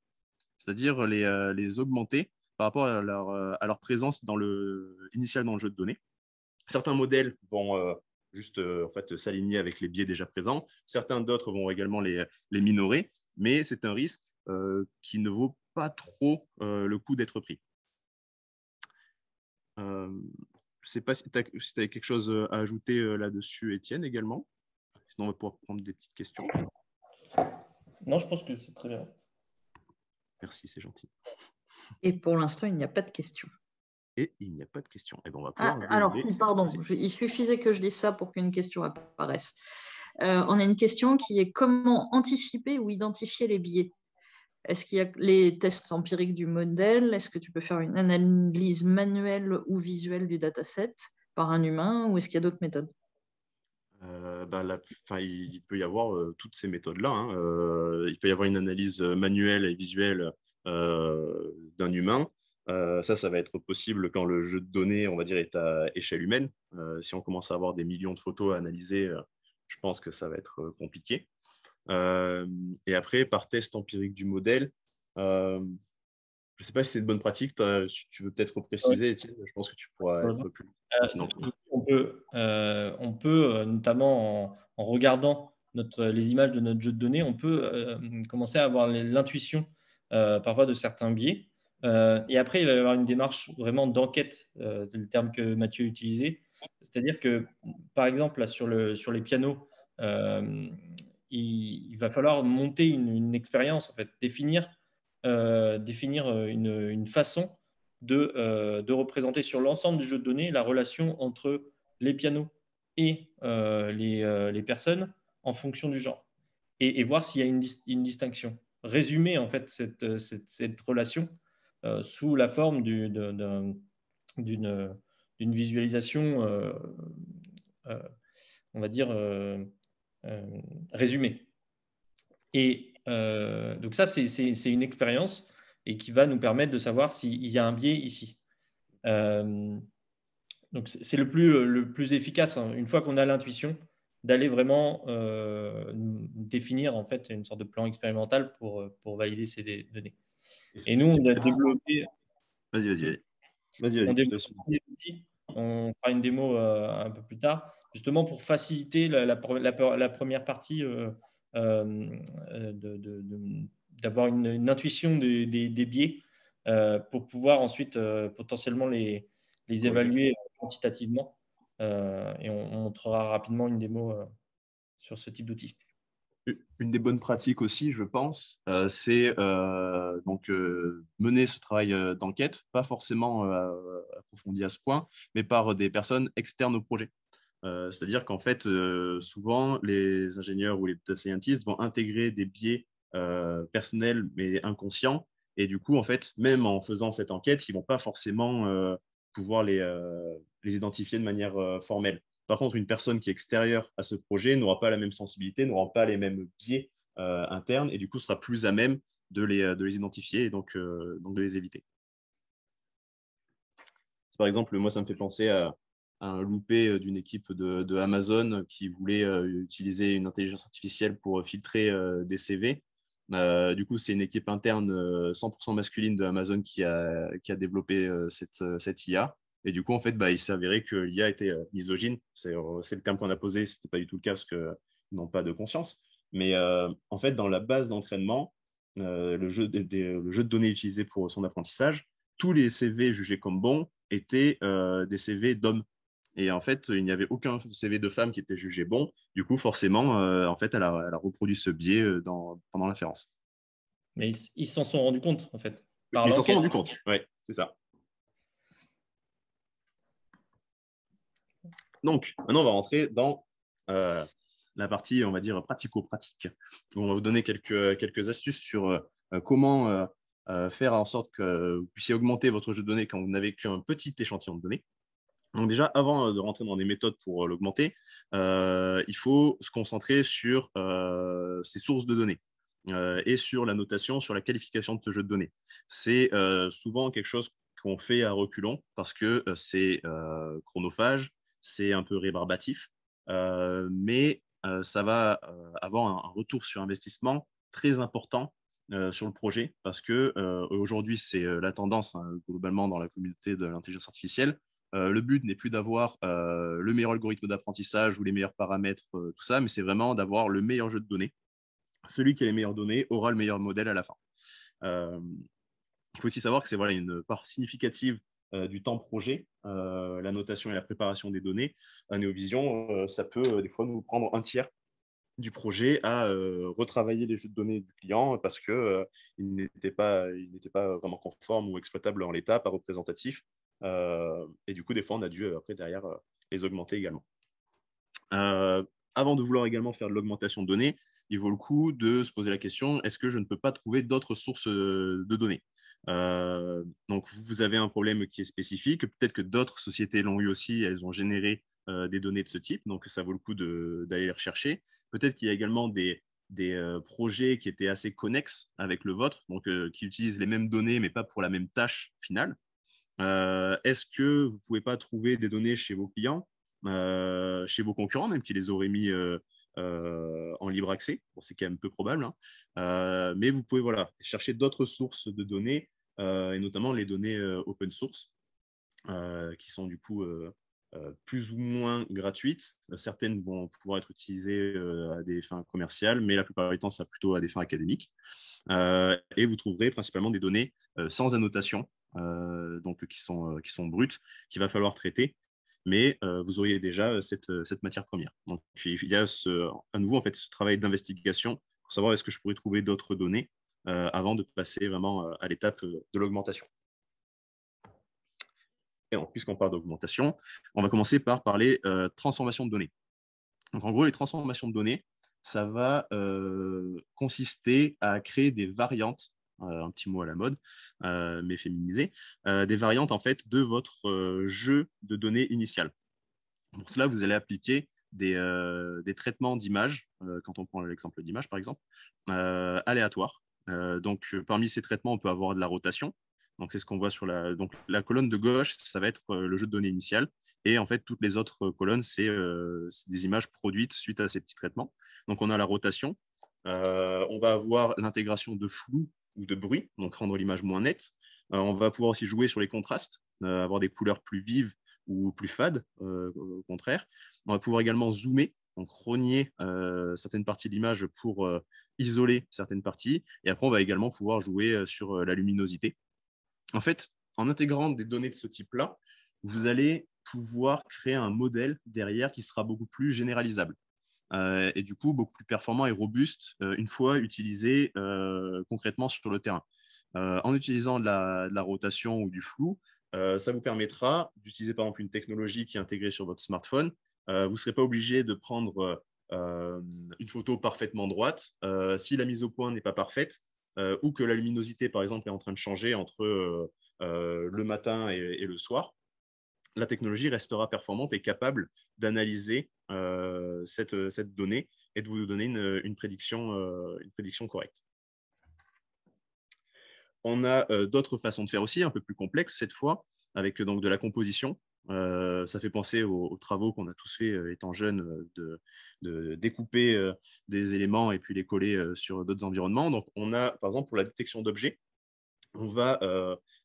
c'est-à-dire les augmenter par rapport à leur présence initiale dans le jeu de données. Certains modèles vont juste en fait, s'aligner avec les biais déjà présents. Certains d'autres vont également les minorer, mais c'est un risque qui ne vaut pas trop le coup d'être pris. Je ne sais pas si tu avais quelque chose à ajouter là-dessus, Étienne, également. Sinon, on va pouvoir prendre des petites questions. Non, je pense que c'est très bien. Merci, c'est gentil. Et pour l'instant, il n'y a pas de questions. Et il n'y a pas de questions. Et ben, on va pouvoir alors, pardon, il suffisait que je dise ça pour qu'une question apparaisse. On a une question qui est comment anticiper ou identifier les biais? Est-ce qu'il y a les tests empiriques du modèle? Est-ce que tu peux faire une analyse manuelle ou visuelle du dataset par un humain ou est-ce qu'il y a d'autres méthodes? Il peut y avoir toutes ces méthodes-là. Hein. Il peut y avoir une analyse manuelle et visuelle d'un humain. Ça va être possible quand le jeu de données, on va dire, est à échelle humaine. Si on commence à avoir des millions de photos à analyser, je pense que ça va être compliqué. Et après, par test empirique du modèle, je ne sais pas si c'est une bonne pratique. Tu veux peut-être préciser, Étienne. Je pense que tu pourras être plus pertinent. On peut notamment en regardant les images de notre jeu de données, on peut commencer à avoir l'intuition parfois de certains biais. Et après, il va y avoir une démarche vraiment d'enquête, c'est le terme que Mathieu a utilisé. C'est-à-dire que, par exemple, là, sur les pianos, il va falloir monter une expérience, en fait, définir une façon de représenter sur l'ensemble du jeu de données la relation entre les pianos et les personnes en fonction du genre et voir s'il y a une distinction. Résumer en fait cette relation sous la forme d'une visualisation, on va dire, résumée. Et donc ça, c'est une expérience et qui va nous permettre de savoir s'il y a un biais ici. Donc c'est le plus efficace, hein, une fois qu'on a l'intuition, d'aller vraiment définir en fait une sorte de plan expérimental pour valider ces données. Et nous, on a développé. Vas-y. On développe des outils. On fera une démo un peu plus tard, justement pour faciliter la première partie d'avoir une intuition des biais pour pouvoir ensuite potentiellement les évaluer quantitativement. Et on montrera rapidement une démo sur ce type d'outil. Une des bonnes pratiques aussi, je pense, c'est mener ce travail d'enquête, pas forcément approfondi à ce point, mais par des personnes externes au projet. C'est-à-dire qu'en fait, souvent, les ingénieurs ou les data scientists vont intégrer des biais personnels mais inconscients. Et du coup, en fait, même en faisant cette enquête, ils ne vont pas forcément pouvoir les identifier de manière formelle. Par contre, une personne qui est extérieure à ce projet n'aura pas la même sensibilité, n'aura pas les mêmes biais internes et du coup sera plus à même de les identifier et donc de les éviter. Par exemple, moi, ça me fait penser à un loupé d'une équipe de Amazon qui voulait utiliser une intelligence artificielle pour filtrer des CV. Du coup, c'est une équipe interne 100% masculine de Amazon qui a développé cette IA. Et du coup, en fait, il s'est avéré que l'IA était misogyne. C'est le terme qu'on a posé, ce n'était pas du tout le cas parce qu'ils n'ont pas de conscience. Mais en fait, dans la base d'entraînement, le jeu de données utilisé pour son apprentissage, tous les CV jugés comme bons étaient des CV d'hommes. Et en fait, il n'y avait aucun CV de femme qui était jugé bon. Du coup, forcément, en fait, elle a reproduit ce biais pendant l'inférence. Mais ils s'en sont rendus compte, en fait. Ils s'en sont rendus compte, oui, c'est ça. Donc, maintenant, on va rentrer dans la partie, on va dire, pratico-pratique. On va vous donner quelques astuces sur comment faire en sorte que vous puissiez augmenter votre jeu de données quand vous n'avez qu'un petit échantillon de données. Donc déjà, avant de rentrer dans des méthodes pour l'augmenter, il faut se concentrer sur ces sources de données et sur la notation, sur la qualification de ce jeu de données. C'est souvent quelque chose qu'on fait à reculons parce que c'est chronophage, c'est un peu rébarbatif, mais ça va avoir un retour sur investissement très important sur le projet parce que aujourd'hui, c'est la tendance globalement dans la communauté de l'intelligence artificielle. Le but n'est plus d'avoir le meilleur algorithme d'apprentissage ou les meilleurs paramètres, tout ça, mais c'est vraiment d'avoir le meilleur jeu de données. Celui qui a les meilleures données aura le meilleur modèle à la fin. Il faut aussi savoir que c'est une part significative du temps projet, la notation et la préparation des données. À Neovision, ça peut des fois nous prendre un tiers du projet à retravailler les jeux de données du client parce qu'ils n'étaient pas vraiment conformes ou exploitables en l'état, pas représentatifs. Et du coup, des fois, on a dû après derrière les augmenter également. Avant de vouloir également faire de l'augmentation de données, il vaut le coup de se poser la question, est-ce que je ne peux pas trouver d'autres sources de données? Donc, vous avez un problème qui est spécifique. Peut-être que d'autres sociétés l'ont eu aussi, elles ont généré des données de ce type, donc ça vaut le coup d'aller les rechercher. Peut-être qu'il y a également des projets qui étaient assez connexes avec le vôtre, donc qui utilisent les mêmes données, mais pas pour la même tâche finale. Est-ce que vous ne pouvez pas trouver des données chez vos clients, chez vos concurrents, même qui les auraient mis en libre accès? Bon, c'est quand même peu probable, hein. Mais vous pouvez chercher d'autres sources de données, et notamment les données open source, qui sont du coup plus ou moins gratuites. Certaines vont pouvoir être utilisées à des fins commerciales, mais la plupart du temps, ça plutôt à des fins académiques. Et vous trouverez principalement des données sans annotation, donc qui sont brutes, qu'il va falloir traiter, mais vous auriez déjà cette matière première. Donc il y a à nouveau en fait, ce travail d'investigation pour savoir est-ce que je pourrais trouver d'autres données avant de passer vraiment à l'étape de l'augmentation. Et puisqu'on parle d'augmentation, on va commencer par parler transformation de données. Donc en gros, les transformations de données, ça va consister à créer des variantes, un petit mot à la mode, mais féminisé, des variantes en fait de votre jeu de données initial. Pour cela, vous allez appliquer des traitements d'images, quand on prend l'exemple d'image par exemple, aléatoires. Donc parmi ces traitements, on peut avoir de la rotation. Donc c'est ce qu'on voit sur la colonne de gauche, ça va être le jeu de données initial. Et en fait, toutes les autres colonnes, c'est des images produites suite à ces petits traitements. Donc on a la rotation. On va avoir l'intégration de flou ou de bruit, donc rendre l'image moins nette. On va pouvoir aussi jouer sur les contrastes, avoir des couleurs plus vives ou plus fades, au contraire. On va pouvoir également zoomer, donc rogner certaines parties de l'image pour isoler certaines parties. Et après, on va également pouvoir jouer sur la luminosité. En fait, en intégrant des données de ce type-là, vous allez pouvoir créer un modèle derrière qui sera beaucoup plus généralisable. et du coup beaucoup plus performant et robuste une fois utilisé concrètement sur le terrain. En utilisant de la rotation ou du flou, ça vous permettra d'utiliser par exemple une technologie qui est intégrée sur votre smartphone. Vous ne serez pas obligé de prendre une photo parfaitement droite. Si la mise au point n'est pas parfaite ou que la luminosité, par exemple, est en train de changer entre le matin et le soir, la technologie restera performante et capable d'analyser cette donnée et de vous donner une prédiction correcte. On a d'autres façons de faire aussi, un peu plus complexes cette fois, avec donc de la composition. Ça fait penser aux travaux qu'on a tous fait étant jeunes, de découper des éléments et puis les coller sur d'autres environnements. Donc, on a, par exemple, pour la détection d'objets, on va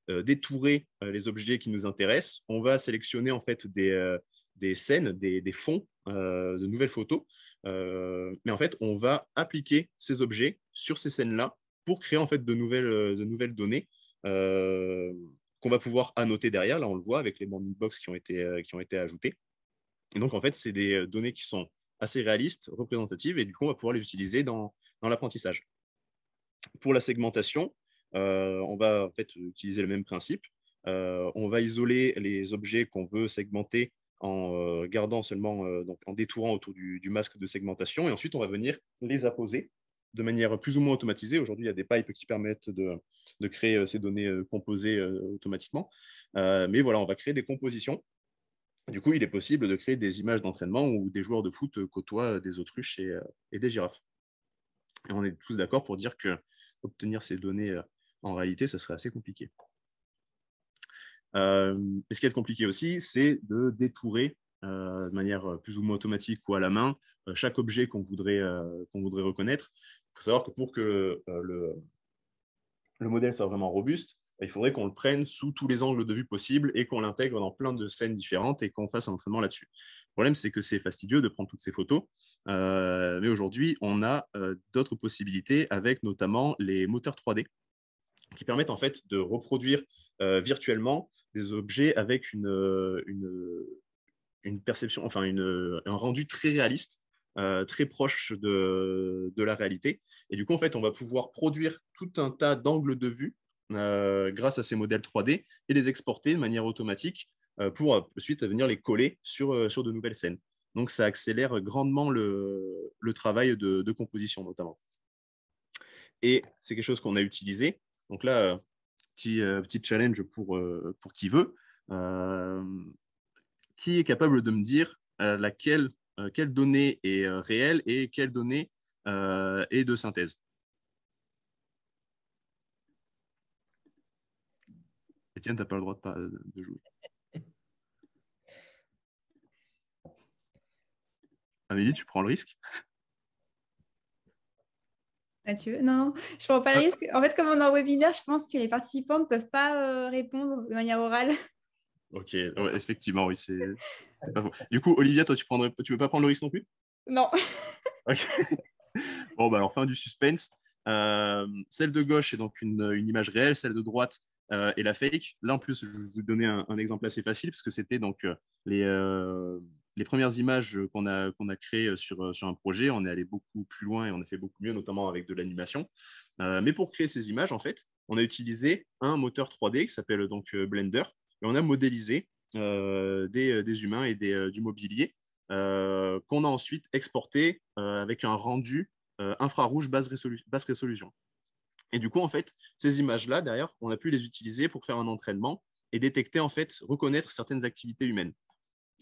détourer les objets qui nous intéressent. On va sélectionner en fait des scènes, des fonds, de nouvelles photos. Mais en fait, on va appliquer ces objets sur ces scènes-là pour créer en fait de nouvelles données qu'on va pouvoir annoter derrière. Là, on le voit avec les bounding box qui ont été ajoutées. Et donc, en fait, c'est des données qui sont assez réalistes, représentatives, et du coup, on va pouvoir les utiliser dans l'apprentissage. Pour la segmentation, on va en fait utiliser le même principe. On va isoler les objets qu'on veut segmenter en gardant seulement, donc en détourant autour du masque de segmentation, et ensuite on va venir les apposer de manière plus ou moins automatisée. Aujourd'hui, il y a des pipes qui permettent de créer ces données composées automatiquement. Mais voilà, on va créer des compositions. Du coup, il est possible de créer des images d'entraînement où des joueurs de foot côtoient des autruches et des girafes. Et on est tous d'accord pour dire que obtenir ces données en réalité, ça serait assez compliqué. Et ce qui est compliqué aussi, c'est de détourer de manière plus ou moins automatique ou à la main chaque objet qu'on voudrait reconnaître. Il faut savoir que pour que le modèle soit vraiment robuste, il faudrait qu'on le prenne sous tous les angles de vue possibles et qu'on l'intègre dans plein de scènes différentes et qu'on fasse un entraînement là-dessus. Le problème, c'est que c'est fastidieux de prendre toutes ces photos, mais aujourd'hui, on a d'autres possibilités avec notamment les moteurs 3D qui permettent en fait de reproduire virtuellement des objets avec une perception, enfin un rendu très réaliste, très proche de la réalité. Et du coup, en fait, on va pouvoir produire tout un tas d'angles de vue grâce à ces modèles 3D et les exporter de manière automatique pour ensuite venir les coller sur de nouvelles scènes. Donc, ça accélère grandement le travail de composition, notamment. Et c'est quelque chose qu'on a utilisé. Donc là, petit challenge pour qui veut. Qui est capable de me dire quelle donnée est réelle et quelle donnée est de synthèse? Étienne, tu n'as pas le droit de jouer. Amélie, tu prends le risque? Mathieu, non, je ne prends pas le risque. En fait, comme on est en webinaire, je pense que les participants ne peuvent pas répondre de manière orale. Ok, ouais, effectivement, oui, c'est pas faux. Du coup, Olivia, toi, tu veux pas prendre le risque non plus? Non. Ok. Bon, bah alors, fin du suspense. Celle de gauche est donc une image réelle, celle de droite est la fake. Là, en plus, je vais vous donner un exemple assez facile, parce que c'était donc les premières images qu'on a créées sur un projet. On est allé beaucoup plus loin et on a fait beaucoup mieux, notamment avec de l'animation. Mais pour créer ces images, en fait, on a utilisé un moteur 3D qui s'appelle donc Blender, et on a modélisé des humains et du mobilier qu'on a ensuite exporté avec un rendu infrarouge basse résolution. Et du coup, en fait, ces images-là, derrière, on a pu les utiliser pour faire un entraînement et détecter, en fait, reconnaître certaines activités humaines.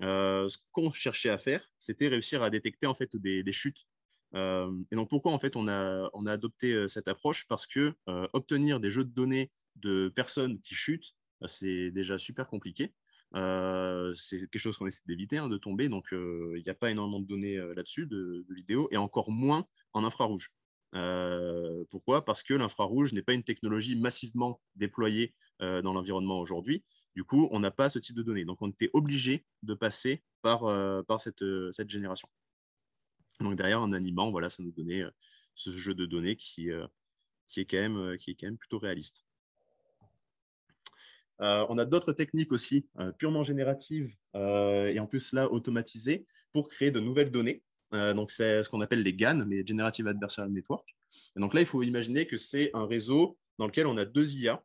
Ce qu'on cherchait à faire, c'était réussir à détecter, en fait, des chutes. Et donc, pourquoi, en fait, on a adopté cette approche? Parce que obtenir des jeux de données de personnes qui chutent, c'est déjà super compliqué. C'est quelque chose qu'on essaie d'éviter, hein, de tomber. Donc, il n'y a pas énormément de données là-dessus, de vidéos, et encore moins en infrarouge. Pourquoi? Parce que l'infrarouge n'est pas une technologie massivement déployée dans l'environnement aujourd'hui. Du coup, on n'a pas ce type de données. Donc, on était obligé de passer par cette génération. Donc, derrière, en animant, voilà, ça nous donnait ce jeu de données qui est quand même plutôt réaliste. On a d'autres techniques aussi, purement génératives et en plus là automatisées pour créer de nouvelles données. Donc, c'est ce qu'on appelle les GAN, les Generative Adversarial Network. Et donc là, il faut imaginer que c'est un réseau dans lequel on a deux IA,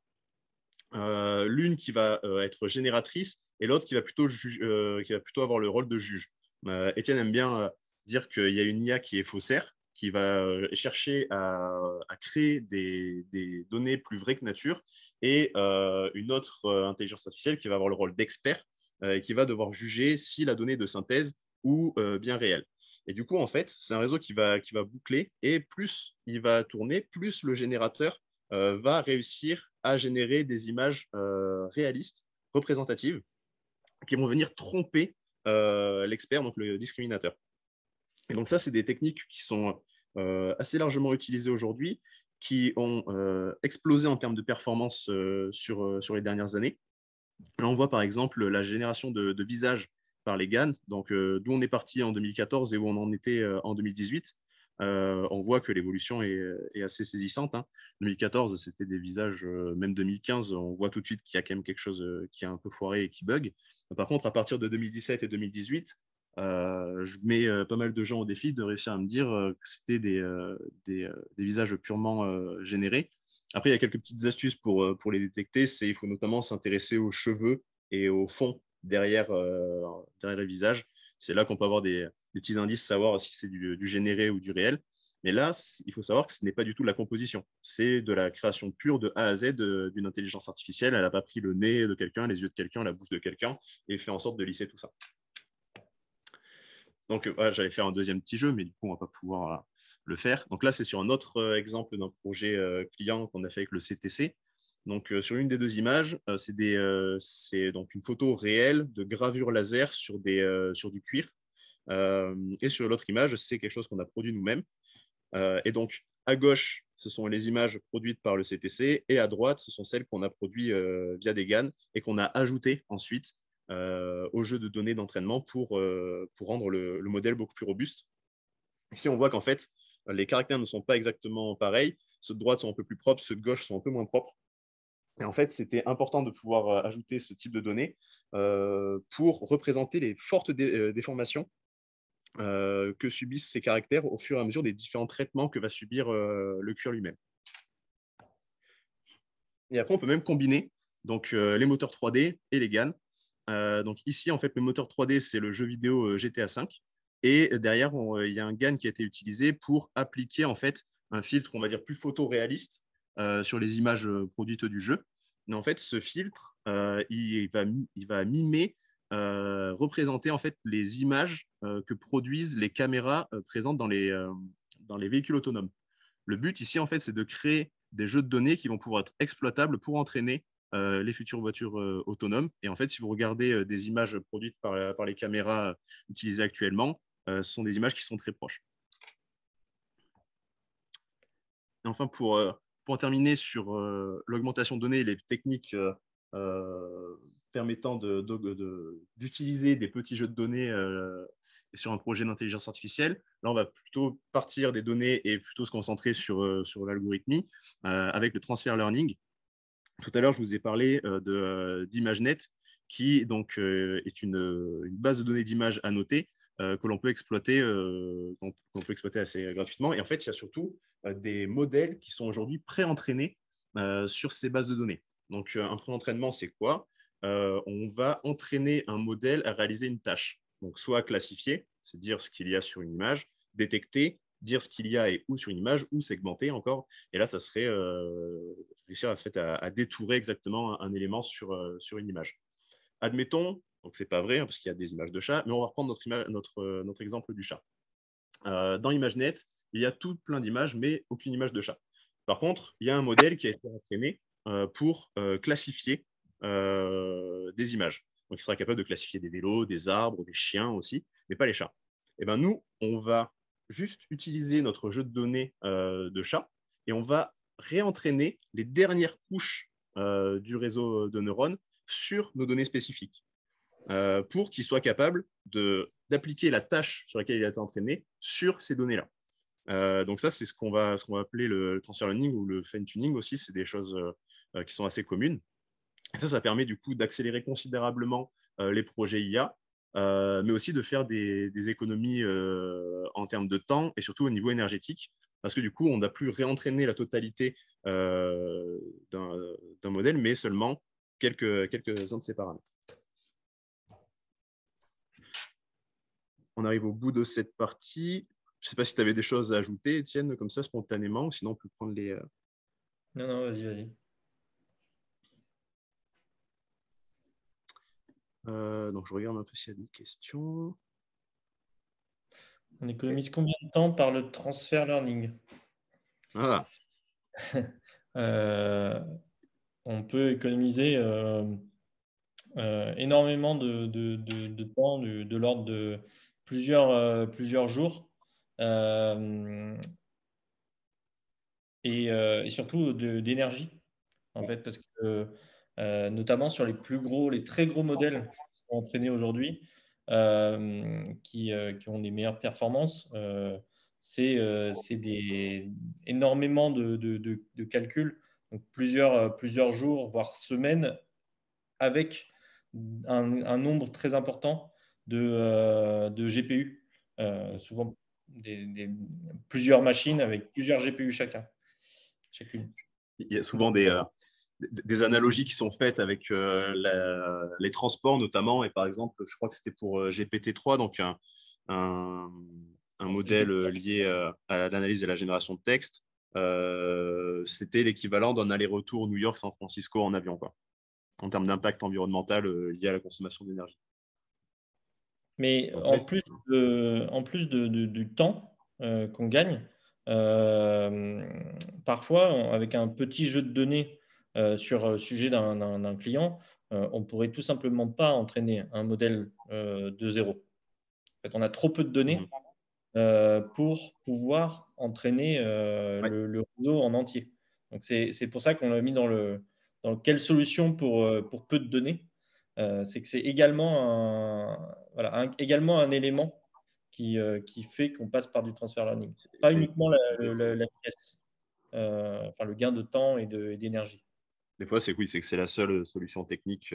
l'une qui va être génératrice et l'autre qui va plutôt avoir le rôle de juge. Étienne aime bien dire qu'il y a une IA qui est faussaire, qui va chercher à créer des données plus vraies que nature, et une autre intelligence artificielle qui va avoir le rôle d'expert et qui va devoir juger si la donnée est de synthèse ou bien réelle. Et du coup, en fait, c'est un réseau qui va boucler, et plus il va tourner, plus le générateur va réussir à générer des images réalistes, représentatives, qui vont venir tromper l'expert, donc le discriminateur. Et donc ça, c'est des techniques qui sont assez largement utilisées aujourd'hui, qui ont explosé en termes de performance sur les dernières années. Là, on voit par exemple la génération de visages par les GAN, donc d'où on est parti en 2014 et où on en était en 2018. On voit que l'évolution est assez saisissante. Hein. 2014, c'était des visages, même 2015, on voit tout de suite qu'il y a quand même quelque chose qui est un peu foiré et qui bug. Par contre, à partir de 2017 et 2018, je mets pas mal de gens au défi de réussir à me dire que c'était des visages purement générés. Après, il y a quelques petites astuces pour les détecter. Il faut notamment s'intéresser aux cheveux et au fond derrière les visages. C'est là qu'on peut avoir des petits indices, savoir si c'est du généré ou du réel. Mais là, il faut savoir que ce n'est pas du tout de la composition. C'est de la création pure de A à Z d'une intelligence artificielle. Elle n'a pas pris le nez de quelqu'un, les yeux de quelqu'un, la bouche de quelqu'un et fait en sorte de lisser tout ça. Donc, voilà, j'allais faire un deuxième petit jeu, mais du coup, on ne va pas pouvoir le faire. Donc là, c'est sur un autre exemple d'un projet client qu'on a fait avec le CTC. Donc, sur une des deux images, c'est donc une photo réelle de gravure laser sur du cuir. Et sur l'autre image, c'est quelque chose qu'on a produit nous-mêmes. Et donc, à gauche, ce sont les images produites par le CTC, et à droite, ce sont celles qu'on a produites via des GAN et qu'on a ajoutées ensuite au jeu de données d'entraînement pour rendre le modèle beaucoup plus robuste. Ici, on voit qu'en fait, les caractères ne sont pas exactement pareils. Ceux de droite sont un peu plus propres, ceux de gauche sont un peu moins propres. Et en fait, c'était important de pouvoir ajouter ce type de données pour représenter les fortes déformations que subissent ces caractères au fur et à mesure des différents traitements que va subir le cuir lui-même. Et après, on peut même combiner donc, les moteurs 3D et les GAN. Donc ici, en fait, le moteur 3D, c'est le jeu vidéo GTA V. Et derrière, il y a un GAN qui a été utilisé pour appliquer en fait un filtre, on va dire, plus photoréaliste sur les images produites du jeu. Mais en fait, ce filtre, il va mimer, représenter en fait les images que produisent les caméras présentes dans les véhicules autonomes. Le but ici, en fait, c'est de créer des jeux de données qui vont pouvoir être exploitables pour entraîner les futures voitures autonomes. Et en fait, si vous regardez des images produites par les caméras utilisées actuellement, ce sont des images qui sont très proches. Et enfin, pour terminer sur l'augmentation de données et les techniques permettant d'utiliser des petits jeux de données sur un projet d'intelligence artificielle, là, on va plutôt partir des données et plutôt se concentrer sur l'algorithmie avec le transfer learning. Tout à l'heure, je vous ai parlé d'ImageNet, qui donc, est une base de données d'images annotées que l'on peut exploiter assez gratuitement. Et en fait, il y a surtout des modèles qui sont aujourd'hui pré-entraînés sur ces bases de données. Donc, un pré-entraînement, c'est quoi? On va entraîner un modèle à réaliser une tâche. Donc, soit classifier, c'est dire ce qu'il y a sur une image, détecter, dire ce qu'il y a et où sur une image, ou segmenter encore. Et là, ça serait réussir à détourer exactement un élément sur une image. Admettons, donc c'est pas vrai hein, parce qu'il y a des images de chat, mais on va reprendre notre exemple du chat. Dans ImageNet, il y a tout plein d'images, mais aucune image de chat. Par contre, il y a un modèle qui a été entraîné pour classifier des images. Donc, il sera capable de classifier des vélos, des arbres, des chiens aussi, mais pas les chats. Et ben nous, on va juste utiliser notre jeu de données de chat et on va réentraîner les dernières couches du réseau de neurones sur nos données spécifiques pour qu'il soit capable d'appliquer la tâche sur laquelle il a été entraîné sur ces données-là. Donc ça, c'est ce qu'on va appeler le transfer learning ou le fine-tuning aussi. C'est des choses qui sont assez communes. Et ça permet du coup d'accélérer considérablement les projets IA mais aussi de faire des économies en termes de temps et surtout au niveau énergétique, parce que du coup, on n'a plus réentraîné la totalité d'un modèle, mais seulement quelques-uns de ses paramètres. On arrive au bout de cette partie. Je ne sais pas si tu avais des choses à ajouter, Étienne, comme ça, spontanément, sinon on peut prendre les… Non, vas-y. Donc, je regarde un peu s'il y a des questions. On économise combien de temps par le transfer learning? Ah, On peut économiser énormément de temps, de l'ordre de plusieurs jours, et surtout d'énergie, en fait, parce que notamment sur les très gros modèles qui sont entraînés aujourd'hui, qui ont des meilleures performances, c'est énormément de calculs, donc plusieurs jours, voire semaines, avec un nombre très important de GPU, souvent plusieurs machines avec plusieurs GPU chacune. il y a souvent des analogies qui sont faites avec les transports notamment. Et par exemple, je crois que c'était pour GPT-3, donc un modèle lié à l'analyse et la génération de texte. C'était l'équivalent d'un aller-retour New York-San Francisco en avion, quoi, en termes d'impact environnemental lié à la consommation d'énergie. Mais en plus du temps qu'on gagne, parfois, avec un petit jeu de données sur le sujet d'un client, on ne pourrait tout simplement pas entraîner un modèle de zéro. En fait, on a trop peu de données pour pouvoir entraîner le réseau en entier. Donc, c'est pour ça qu'on l'a mis dans quelle solution pour peu de données. C'est que c'est également un élément qui fait qu'on passe par du transfer learning. Pas uniquement la vitesse, le gain de temps et d'énergie. Des fois, c'est que c'est la seule solution technique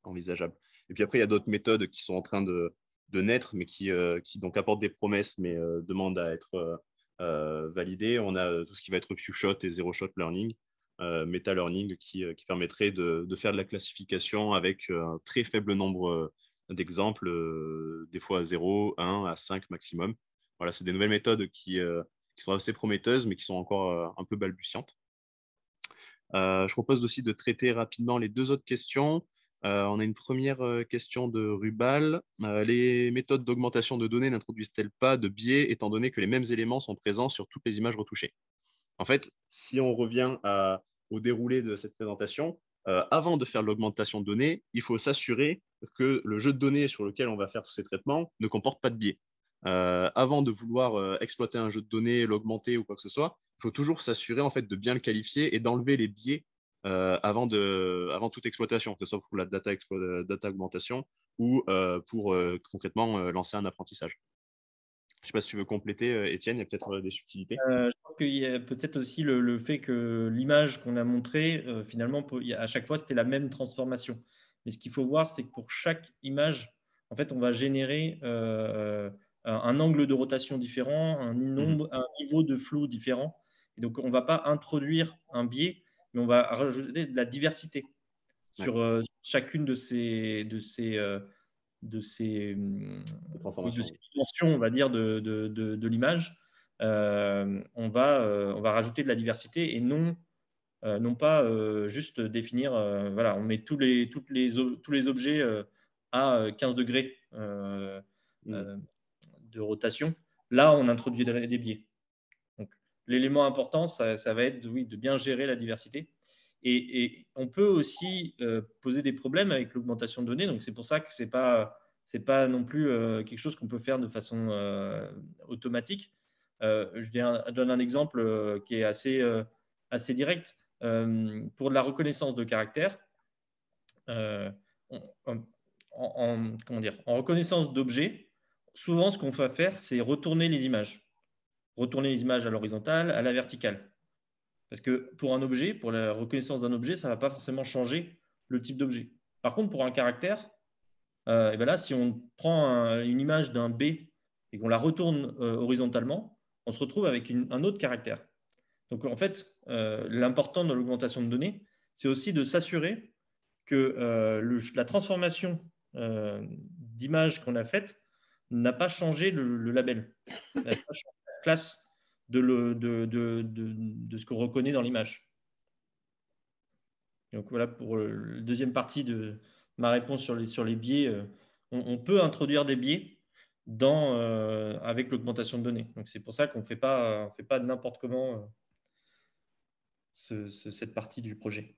envisageable. Et puis après, il y a d'autres méthodes qui sont en train de naître, mais qui donc apportent des promesses, mais demandent à être validées. On a tout ce qui va être few shot et zero shot learning, meta learning, qui permettrait de faire de la classification avec un très faible nombre d'exemples, des fois à 0, 1, à 5 maximum. Voilà, c'est des nouvelles méthodes qui sont assez prometteuses, mais qui sont encore un peu balbutiantes. Je propose aussi de traiter rapidement les deux autres questions. On a une première question de Rubal. Les méthodes d'augmentation de données n'introduisent-elles pas de biais étant donné que les mêmes éléments sont présents sur toutes les images retouchées? En fait, si on revient au déroulé de cette présentation, avant de faire de l'augmentation de données, il faut s'assurer que le jeu de données sur lequel on va faire tous ces traitements ne comporte pas de biais. Avant de vouloir exploiter un jeu de données, l'augmenter ou quoi que ce soit, il faut toujours s'assurer en fait de bien le qualifier et d'enlever les biais avant toute exploitation, que ce soit pour la data augmentation ou pour concrètement lancer un apprentissage. Je ne sais pas si tu veux compléter, Étienne, il y a peut-être des subtilités. Je pense qu'il y a peut-être aussi le fait que l'image qu'on a montrée, finalement, à chaque fois, c'était la même transformation. Mais ce qu'il faut voir, c'est que pour chaque image, en fait, on va générer un angle de rotation différent, un niveau de flou différent. Et donc, on ne va pas introduire un biais, mais on va rajouter de la diversité sur chacune de ces dimensions, on va dire, de l'image. On va rajouter de la diversité et non pas juste définir, on met tous les objets à 15 degrés de rotation. Là, on introduit des biais. Donc, l'élément important, ça va être de bien gérer la diversité. Et on peut aussi poser des problèmes avec l'augmentation de données. Donc, c'est pour ça que ce n'est pas non plus quelque chose qu'on peut faire de façon automatique. Je donne un exemple qui est assez direct. Pour de la reconnaissance de caractère, en reconnaissance d'objets, souvent, ce qu'on va faire, c'est retourner les images. Retourner les images à l'horizontale, à la verticale. Parce que pour un objet, pour la reconnaissance d'un objet, ça ne va pas forcément changer le type d'objet. Par contre, pour un caractère, et ben là, si on prend une image d'un B et qu'on la retourne horizontalement, on se retrouve avec un autre caractère. Donc, en fait, l'important dans l'augmentation de données, c'est aussi de s'assurer que la transformation d'image qu'on a faite n'a pas changé le label, n'a pas changé la classe de ce qu'on reconnaît dans l'image. Donc, voilà pour la deuxième partie de ma réponse sur les biais. On peut introduire des biais avec l'augmentation de données. Donc, c'est pour ça qu'on ne fait pas n'importe comment cette partie du projet.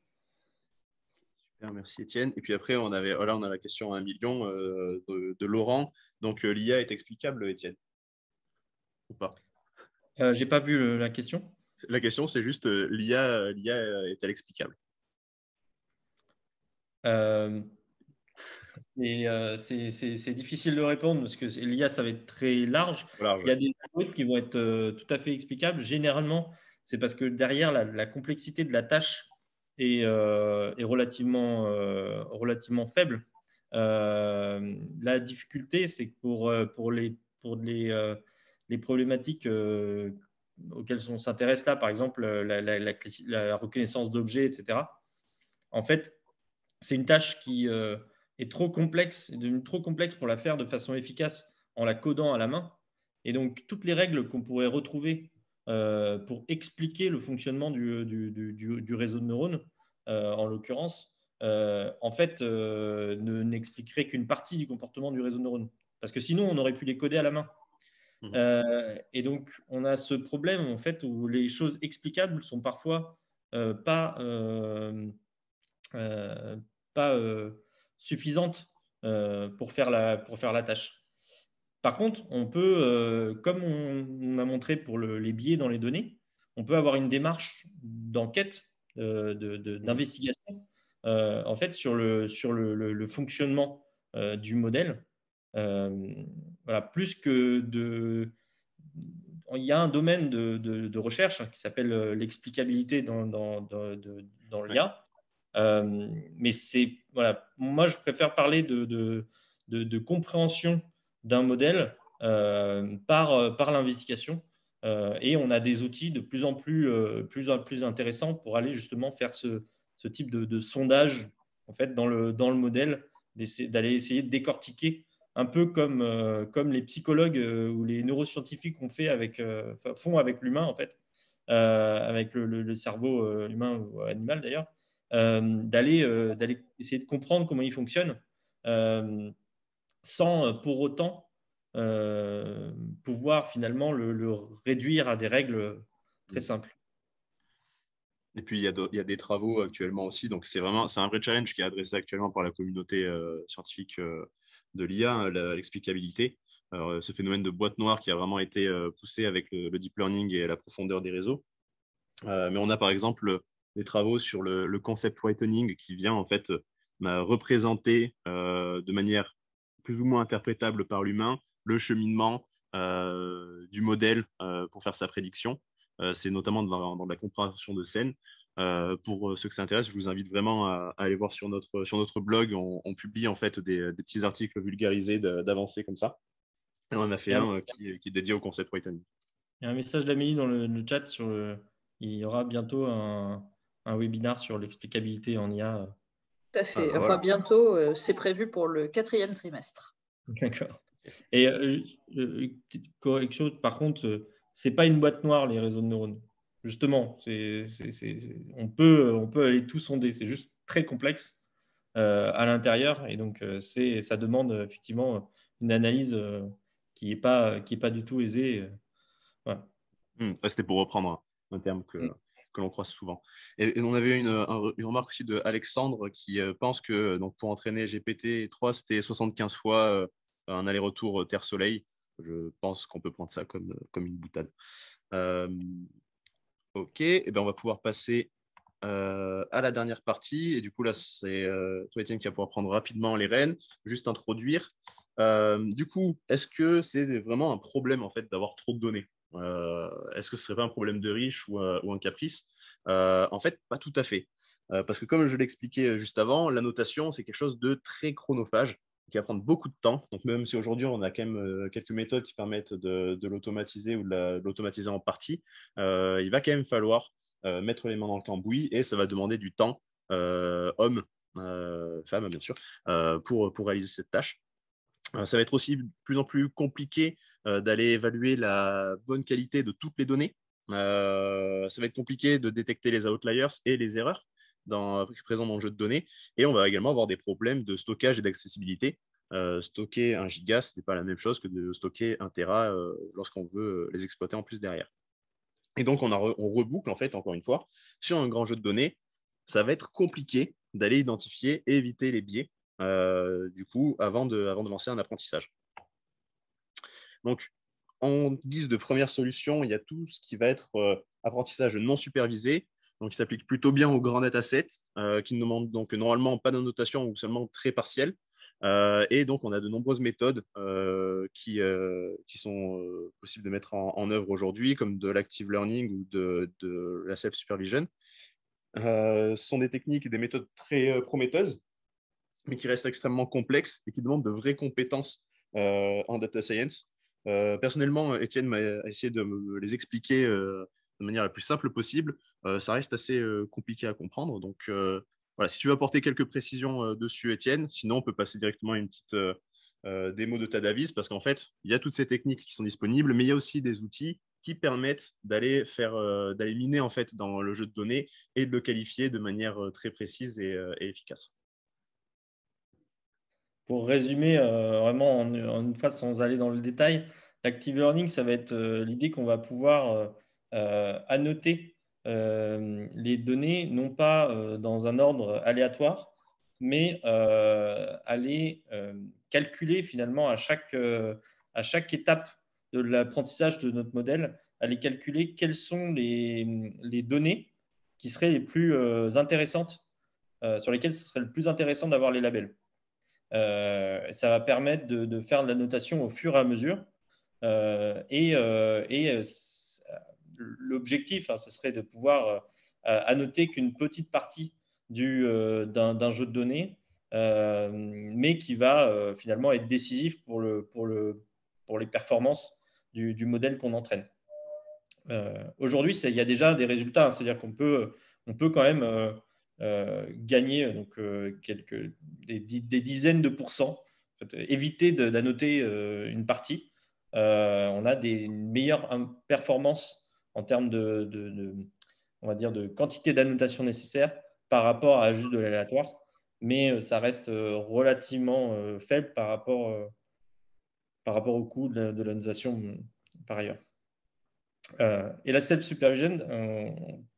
Super, merci Étienne. Et puis après, on a la question à 1 million de Laurent. Donc, l'IA est explicable, Étienne? Ou pas? J'ai pas vu la question. La question, c'est juste l'IA est-elle explicable? C'est difficile de répondre parce que l'IA, ça va être très large. Il y a des algorithmes qui vont être tout à fait explicables. Généralement, c'est parce que derrière, la complexité de la tâche est relativement faible. La difficulté, c'est que pour les problématiques auxquelles on s'intéresse là, par exemple la reconnaissance d'objets, etc., en fait, c'est une tâche qui est trop complexe, est devenue trop complexe pour la faire de façon efficace en la codant à la main. Et donc, toutes les règles qu'on pourrait retrouver pour expliquer le fonctionnement du réseau de neurones, en l'occurrence, en fait, n'expliqueraient qu'une partie du comportement du réseau de neurones. Parce que sinon, on aurait pu les coder à la main. Et donc, on a ce problème en fait où les choses explicables sont parfois pas suffisantes pour faire la tâche. Par contre, on peut, comme on a montré pour les biais dans les données, on peut avoir une démarche d'enquête, d'investigation, en fait, sur le fonctionnement du modèle. Voilà, plus que il y a un domaine de recherche qui s'appelle l'explicabilité dans l'IA. Mais voilà, moi, je préfère parler de compréhension d'un modèle par l'investigation. Et on a des outils de plus en plus intéressants pour aller justement faire ce type de sondage en fait, dans le modèle, d'aller essayer de décortiquer un peu comme les psychologues ou les neuroscientifiques font avec l'humain, en fait, avec le cerveau humain ou animal d'ailleurs, d'aller essayer de comprendre comment il fonctionne sans pour autant pouvoir finalement le réduire à des règles très simples. Et puis, il y a des travaux actuellement aussi. Donc, c'est un vrai challenge qui est adressé actuellement par la communauté scientifique de l'IA, l'explicabilité. Ce phénomène de boîte noire qui a vraiment été poussé avec le deep learning et la profondeur des réseaux. Mais on a par exemple des travaux sur le concept whitening qui vient en fait représenter de manière plus ou moins interprétable par l'humain le cheminement du modèle pour faire sa prédiction. C'est notamment dans la compréhension de scène. Pour ceux que ça intéresse, je vous invite vraiment à aller voir sur notre blog. On publie en fait des petits articles vulgarisés d'avancées comme ça. Et on en a fait un qui est dédié au concept whitening. Il y a un message d'Amélie dans le chat il y aura bientôt un webinaire sur l'explicabilité en IA. Tout à fait. Enfin, bientôt, c'est prévu pour le 4e trimestre. D'accord. Et correction, par contre, c'est pas une boîte noire, les réseaux de neurones. Justement, on peut aller tout sonder. C'est juste très complexe à l'intérieur. Et donc, ça demande effectivement une analyse qui n'est pas du tout aisée. Voilà. C'était pour reprendre un terme que l'on croise souvent. Et on avait une remarque aussi de Alexandre qui pense que donc, pour entraîner GPT-3, c'était 75 fois un aller-retour Terre-Soleil. Je pense qu'on peut prendre ça comme une boutade. Ok, et ben on va pouvoir passer à la dernière partie. Et du coup, là, c'est toi, Étienne, qui va pouvoir prendre rapidement les rênes, juste introduire. Du coup, est-ce que c'est vraiment un problème en fait d'avoir trop de données? Est-ce que ce serait pas un problème de riche ou un caprice? En fait, pas tout à fait. Parce que comme je l'expliquais juste avant, la notation, c'est quelque chose de très chronophage. qui va prendre beaucoup de temps. Donc, même si aujourd'hui, on a quand même quelques méthodes qui permettent de l'automatiser ou de l'automatiser en partie, il va quand même falloir mettre les mains dans le cambouis et ça va demander du temps, homme, femme, bien sûr, pour réaliser cette tâche. Ça va être aussi de plus en plus compliqué d'aller évaluer la bonne qualité de toutes les données. Ça va être compliqué de détecter les outliers et les erreurs présentes dans le jeu de données. Et on va également avoir des problèmes de stockage et d'accessibilité. Stocker 1 giga, ce n'est pas la même chose que de stocker 1 Tera lorsqu'on veut les exploiter en plus derrière. Et donc, on reboucle, en fait, encore une fois, sur un grand jeu de données. Ça va être compliqué d'aller identifier et éviter les biais, du coup, avant de lancer un apprentissage. Donc, en guise de première solution, il y a tout ce qui va être apprentissage non supervisé. Donc, il s'applique plutôt bien aux grands datasets qui ne demandent donc normalement pas d'annotation ou seulement très partielle. Et donc, on a de nombreuses méthodes qui sont possibles de mettre en œuvre aujourd'hui, comme de l'active learning ou de la self-supervision. Ce sont des techniques et des méthodes très prometteuses, mais qui restent extrêmement complexes et qui demandent de vraies compétences en data science. Personnellement, Étienne m'a essayé de me les expliquer de manière la plus simple possible. Ça reste assez compliqué à comprendre. Donc, voilà, si tu veux apporter quelques précisions dessus, Étienne, sinon on peut passer directement à une petite démo de Tadavis, parce qu'en fait, il y a toutes ces techniques qui sont disponibles, mais il y a aussi des outils qui permettent d'aller miner en fait dans le jeu de données et de le qualifier de manière très précise et efficace. Pour résumer vraiment en une phrase sans aller dans le détail, l'active learning, ça va être l'idée qu'on va pouvoir annoter les données, non pas dans un ordre aléatoire, mais aller calculer finalement à chaque étape de l'apprentissage de notre modèle, aller calculer quelles sont les données qui seraient les plus intéressantes, sur lesquelles ce serait le plus intéressant d'avoir les labels. Ça va permettre de faire de la notation au fur et à mesure. L'objectif, ce serait de pouvoir annoter qu'une petite partie d'un jeu de données, mais qui va finalement être décisif pour les performances du modèle qu'on entraîne. Aujourd'hui, il y a déjà des résultats, c'est-à-dire qu'on peut quand même gagner donc, des dizaines de pourcents, en fait, éviter d'annoter une partie. On a des meilleures performances en termes on va dire de quantité d'annotation nécessaire par rapport à juste de l'aléatoire, mais ça reste relativement faible par rapport au coût de la notation par ailleurs. Et la self-supervision,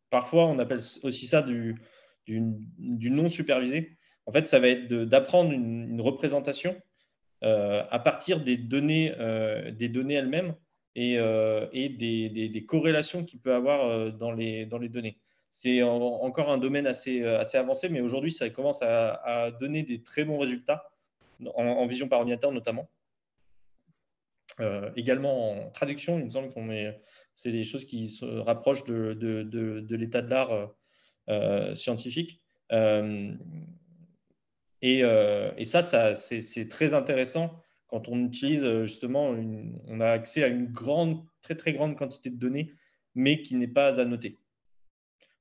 parfois on appelle aussi ça du non supervisé. En fait, ça va être d'apprendre une représentation à partir des données elles-mêmes et des corrélations qu'il peut avoir dans les données. C'est encore un domaine assez avancé, mais aujourd'hui, ça commence à donner des très bons résultats en vision par ordinateur notamment. Également en traduction, il me semble c'est des choses qui se rapprochent de l'état de l'art scientifique. Et ça c'est très intéressant quand on utilise justement, on a accès à une très très grande quantité de données, mais qui n'est pas annotée.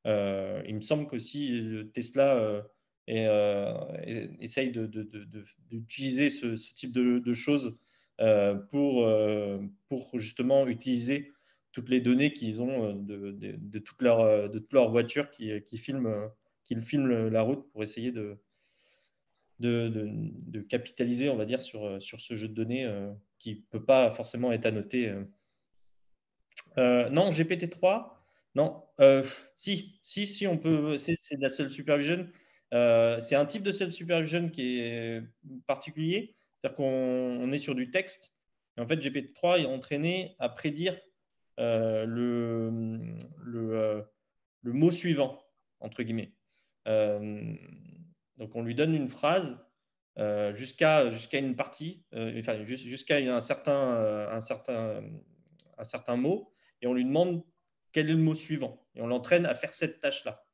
Il me semble qu'aussi Tesla essaye d'utiliser ce type de choses pour justement utiliser toutes les données qu'ils ont de toute leur voiture qui filment la route pour essayer de capitaliser, on va dire, sur ce jeu de données qui ne peut pas forcément être annoté. Non, GPT-3, non. Si, on peut. C'est de la self-supervision. C'est un type de self-supervision qui est particulier. C'est-à-dire qu'on est sur du texte. Et en fait, GPT-3 est entraîné à prédire le mot suivant, entre guillemets. Donc, on lui donne une phrase jusqu'à une partie, enfin, jusqu'à un certain mot, et on lui demande quel est le mot suivant. Et on l'entraîne à faire cette tâche-là.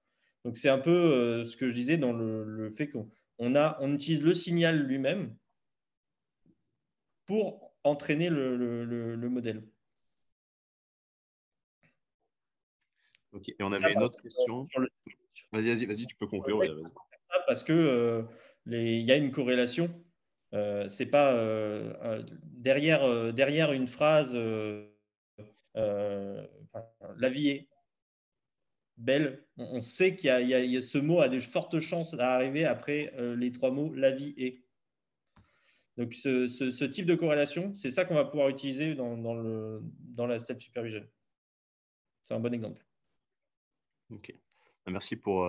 Donc, c'est un peu ce que je disais dans le fait qu'on utilise le signal lui-même pour entraîner le modèle. Ok, et on avait une autre question. Vas-y, tu peux conclure. Ouais, vas-y. Parce que il y a une corrélation. C'est pas derrière une phrase la vie est belle. On sait qu'il y a ce mot a de fortes chances d'arriver après les 3 mots la vie est. Donc ce type de corrélation, c'est ça qu'on va pouvoir utiliser dans la self-supervision. C'est un bon exemple. Ok. Merci pour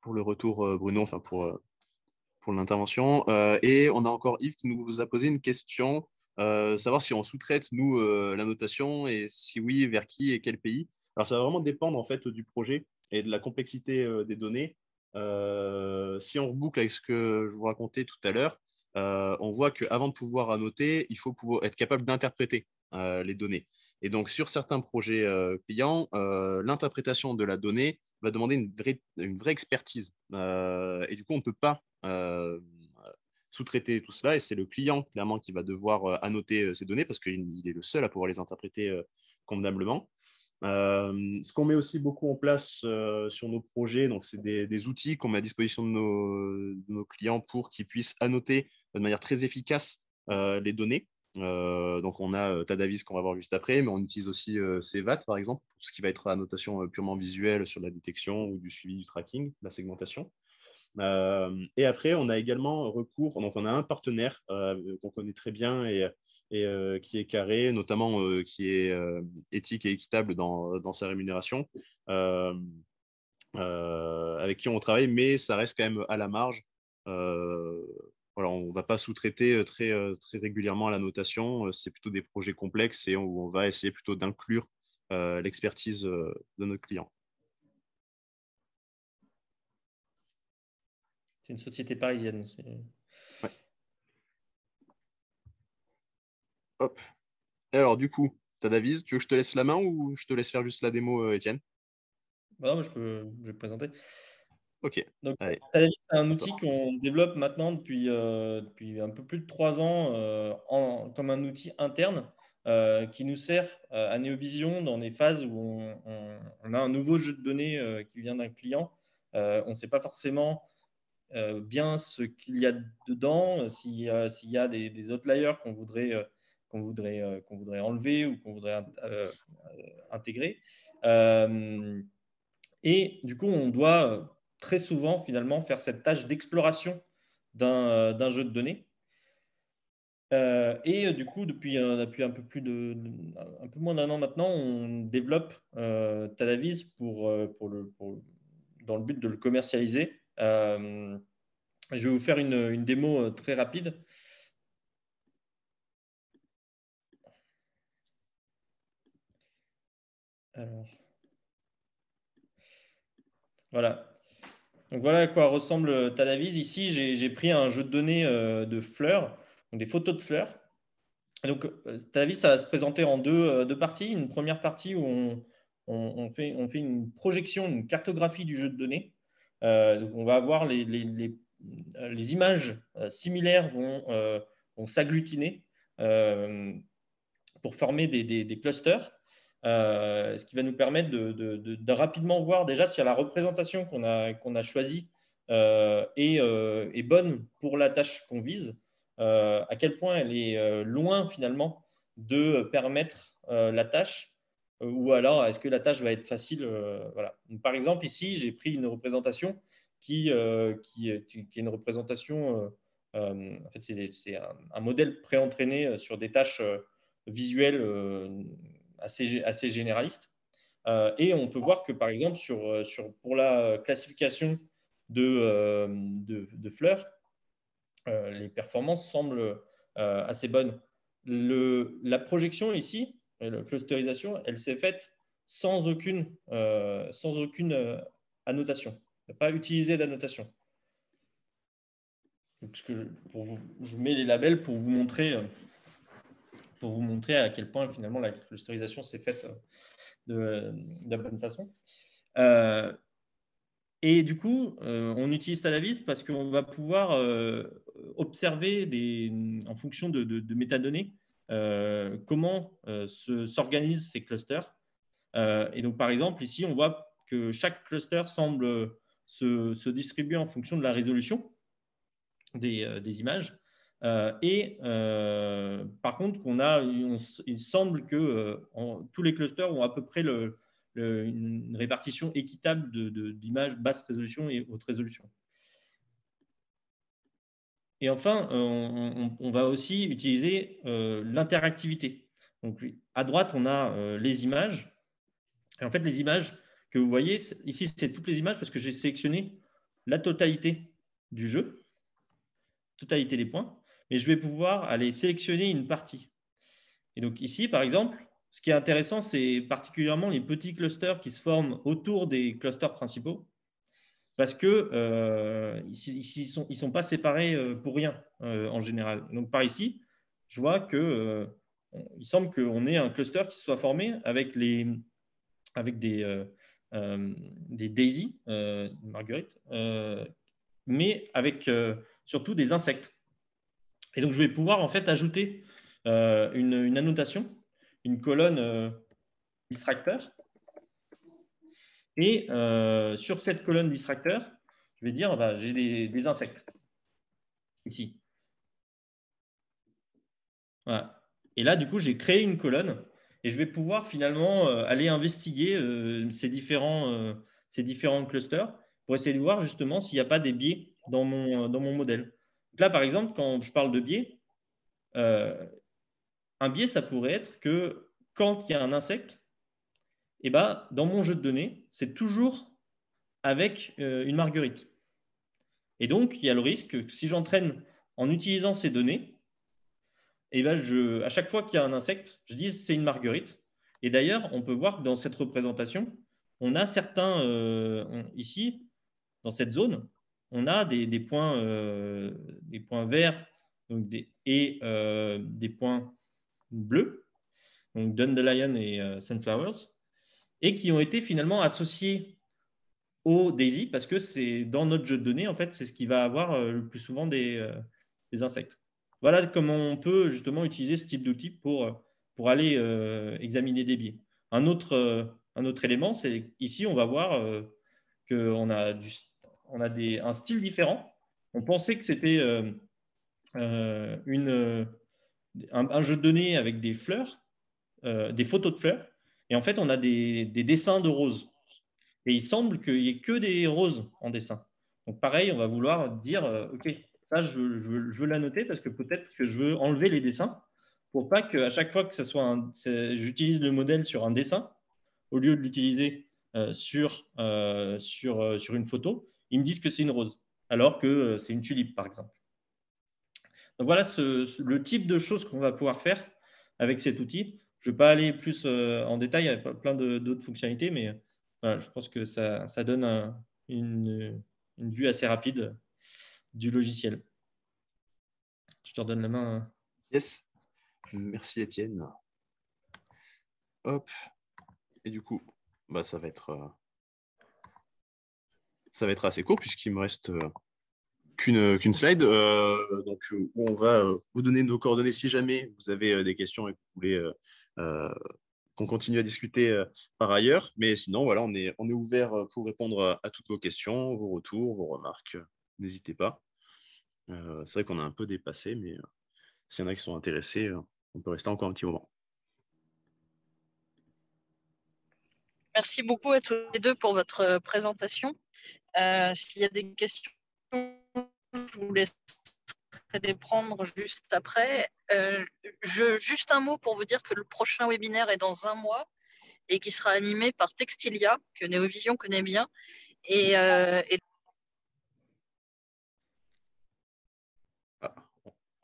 le retour, Bruno, enfin pour l'intervention. Et on a encore Yves qui nous a posé une question, savoir si on sous-traite, nous, la notation, et si oui, vers qui et quel pays. Alors, ça va vraiment dépendre en fait du projet et de la complexité des données. Si on reboucle avec ce que je vous racontais tout à l'heure, on voit qu'avant de pouvoir annoter, il faut pouvoir être capable d'interpréter les données. Et donc, sur certains projets clients, l'interprétation de la donnée va demander une vraie expertise. Et du coup, on ne peut pas sous-traiter tout cela. Et c'est le client, clairement, qui va devoir annoter ces données parce qu'il est le seul à pouvoir les interpréter convenablement. Ce qu'on met aussi beaucoup en place sur nos projets, donc c'est des outils qu'on met à disposition de nos clients pour qu'ils puissent annoter de manière très efficace les données. Donc on a Tadavis qu'on va voir juste après, mais on utilise aussi CVAT par exemple, pour ce qui va être annotation purement visuelle sur la détection ou du suivi du tracking, la segmentation. Et après, on a également recours, donc on a un partenaire qu'on connaît très bien et qui est carré, notamment qui est éthique et équitable dans sa rémunération, avec qui on travaille, mais ça reste quand même à la marge. Voilà, on ne va pas sous-traiter très régulièrement à la notation, c'est plutôt des projets complexes et où on va essayer plutôt d'inclure l'expertise de notre client. C'est une société parisienne. Ouais. Hop. Et alors, du coup, Tadavis, tu veux que je te laisse la main ou je te laisse faire juste la démo, Étienne? Non, je vais présenter. Ok. Donc, Allez. Tadavis, c'est un outil qu'on développe maintenant depuis un peu plus de 3 ans comme un outil interne qui nous sert à Neovision dans des phases où on a un nouveau jeu de données qui vient d'un client. On ne sait pas forcément bien ce qu'il y a dedans, s'il y a des outliers qu'on voudrait enlever ou qu'on voudrait intégrer. Et du coup, on doit très souvent finalement faire cette tâche d'exploration d'un jeu de données. Et du coup, depuis un peu moins d'un an maintenant, on développe Tadavis dans le but de le commercialiser. Je vais vous faire une démo très rapide. Alors, voilà. Donc voilà à quoi ressemble Tadavis. Ici, j'ai pris un jeu de données de fleurs, donc des photos de fleurs. Et donc, Tadavis, ça va se présenter en deux parties. Une première partie où on fait une projection, une cartographie du jeu de données. Donc on va avoir les images similaires vont s'agglutiner pour former des clusters. Ce qui va nous permettre de rapidement voir déjà si la représentation qu'on a choisie est bonne pour la tâche qu'on vise, à quel point elle est loin finalement de permettre la tâche, ou alors est-ce que la tâche va être facile. Voilà. Donc, par exemple, ici, j'ai pris une représentation qui est une représentation, en fait, c'est un modèle pré-entraîné sur des tâches visuelles assez généraliste. Et on peut voir que, par exemple, pour la classification de fleurs, les performances semblent assez bonnes. La projection ici, la clusterisation, elle s'est faite sans aucune annotation. Il n'y a pas utilisé d'annotation. Je mets les labels pour vous montrer à quel point finalement la clusterisation s'est faite de la bonne façon. Et du coup, on utilise Tadavis parce qu'on va pouvoir observer en fonction de métadonnées comment s'organisent ces clusters. Et donc, par exemple, ici, on voit que chaque cluster semble se distribuer en fonction de la résolution des images. Par contre, il semble que tous les clusters ont à peu près une répartition équitable d'images basse résolution et haute résolution. Et enfin, on va aussi utiliser l'interactivité. Donc, à droite, on a les images. Et en fait, les images que vous voyez, ici, c'est toutes les images parce que j'ai sélectionné la totalité du jeu, totalité des points, mais je vais pouvoir aller sélectionner une partie. Et donc ici, par exemple, ce qui est intéressant, c'est particulièrement les petits clusters qui se forment autour des clusters principaux, parce que ici, ils sont pas séparés pour rien en général. Donc par ici, je vois que il semble qu'on ait un cluster qui soit formé avec des daisies, marguerites, mais avec surtout des insectes. Et donc, je vais pouvoir en fait ajouter une annotation, une colonne distracteur. Et sur cette colonne distracteur, je vais dire, bah, j'ai des insectes ici. Voilà. Et là, du coup, j'ai créé une colonne et je vais pouvoir finalement aller investiguer ces différents clusters pour essayer de voir justement s'il n'y a pas des biais dans mon modèle. Donc là, par exemple, quand je parle de biais, un biais, ça pourrait être que quand il y a un insecte, eh ben, dans mon jeu de données, c'est toujours avec une marguerite. Et donc, il y a le risque que si j'entraîne en utilisant ces données, eh ben, à chaque fois qu'il y a un insecte, je dis c'est une marguerite. Et d'ailleurs, on peut voir que dans cette représentation, on a certains, ici, dans cette zone, on a des points verts donc et des points bleus, donc Dandelion et Sunflowers, et qui ont été finalement associés au Daisy parce que c'est dans notre jeu de données, en fait, c'est ce qui va avoir le plus souvent des insectes. Voilà comment on peut justement utiliser ce type d'outil pour aller examiner des biais. Un autre élément, c'est ici, on va voir qu'on a, un style différent. On pensait que c'était un jeu de données avec des fleurs, des photos de fleurs, et en fait, on a des dessins de roses. Et il semble qu'il n'y ait que des roses en dessin. Donc pareil, on va vouloir dire, OK, ça, je veux la noter parce que peut-être que je veux enlever les dessins pour pas qu'à chaque fois que j'utilise le modèle sur un dessin, au lieu de l'utiliser sur une photo, ils me disent que c'est une rose, alors que c'est une tulipe, par exemple. Donc voilà le type de choses qu'on va pouvoir faire avec cet outil. Je ne vais pas aller plus en détail, il y a plein d'autres fonctionnalités, mais voilà, je pense que ça donne une vue assez rapide du logiciel. Je te redonne la main. Yes, merci Étienne. Hop, et du coup, bah, ça va être assez court puisqu'il me reste qu'une slide. Donc, on va vous donner nos coordonnées si jamais vous avez des questions et que vous voulez qu'on continue à discuter par ailleurs. Mais sinon, voilà, on est ouvert pour répondre à toutes vos questions, vos retours, vos remarques. N'hésitez pas. C'est vrai qu'on a un peu dépassé, mais s'il y en a qui sont intéressés, on peut rester encore un petit moment. Merci beaucoup à tous les deux pour votre présentation. S'il y a des questions, je vous laisserai les prendre juste après. Juste un mot pour vous dire que le prochain webinaire est dans un mois et qui sera animé par Textilia, que Néovision connaît bien.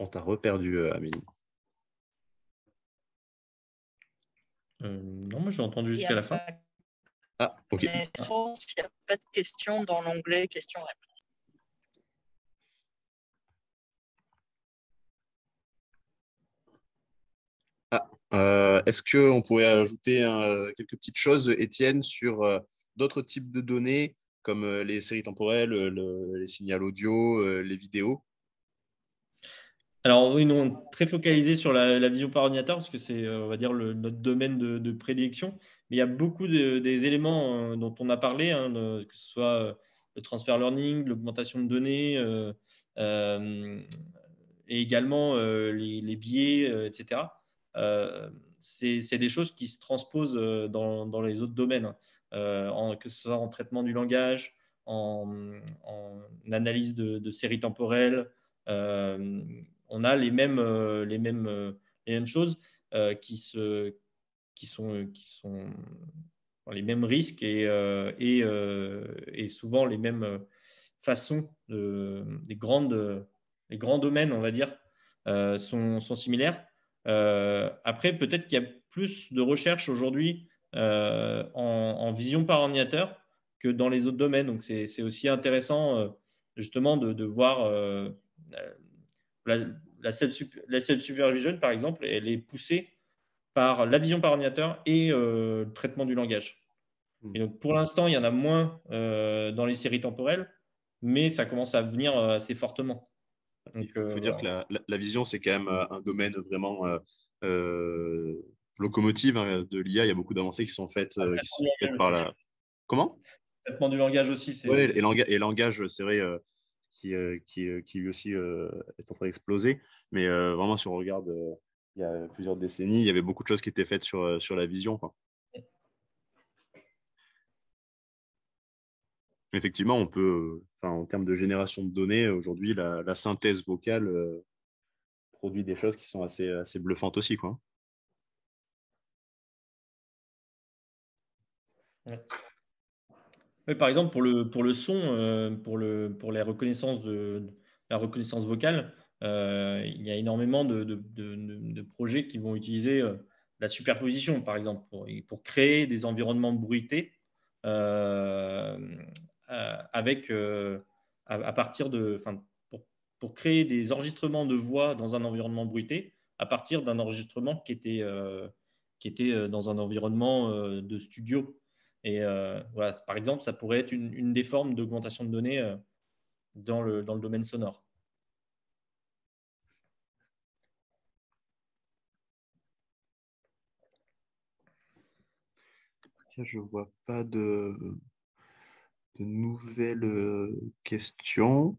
On t'a reperdu, Amélie. Non, moi j'ai entendu jusqu'à la fin. Ah, ok. Il n'y a pas de questions dans l'onglet questions-réponses. Est-ce qu'on pourrait ajouter quelques petites choses, Étienne, sur d'autres types de données, comme les séries temporelles, les signaux audio, les vidéos? Alors oui, nous, on est très focalisé sur la vision par ordinateur parce que c'est, on va dire, notre domaine de prédilection. Mais il y a beaucoup des éléments dont on a parlé, hein, que ce soit le transfer learning, l'augmentation de données, euh, et également les biais, etc. C'est des choses qui se transposent dans les autres domaines, hein. Que ce soit en traitement du langage, en analyse de séries temporelles. On a les mêmes choses qui sont les mêmes risques et souvent les mêmes façons les grands domaines, on va dire, sont similaires. Après, peut-être qu'il y a plus de recherche aujourd'hui en vision par ordinateur que dans les autres domaines. Donc, c'est aussi intéressant justement de voir la, la self-supervision, par exemple, elle est poussée par la vision par ordinateur et le traitement du langage. Et donc, pour l'instant, il y en a moins dans les séries temporelles, mais ça commence à venir assez fortement. Donc, Il faut dire que la vision, c'est quand même un domaine vraiment locomotive, hein, de l'IA. Il y a beaucoup d'avancées qui sont faites par la… Comment? Le traitement du langage aussi, Oui, et langage, c'est vrai, qui lui aussi est en train d'exploser. Mais vraiment, si on regarde, il y a plusieurs décennies, il y avait beaucoup de choses qui étaient faites sur la vision, quoi. Effectivement, on peut, en termes de génération de données, aujourd'hui, la synthèse vocale produit des choses qui sont assez bluffantes aussi, quoi. Ouais. Oui, par exemple, pour le son, pour la reconnaissance la reconnaissance vocale, il y a énormément de projets qui vont utiliser la superposition, par exemple, pour créer des environnements bruités euh, avec, à partir pour créer des enregistrements de voix dans un environnement bruité à partir d'un enregistrement qui était dans un environnement de studio. Et voilà, par exemple, ça pourrait être une des formes d'augmentation de données dans le domaine sonore. Je ne vois pas de nouvelles questions.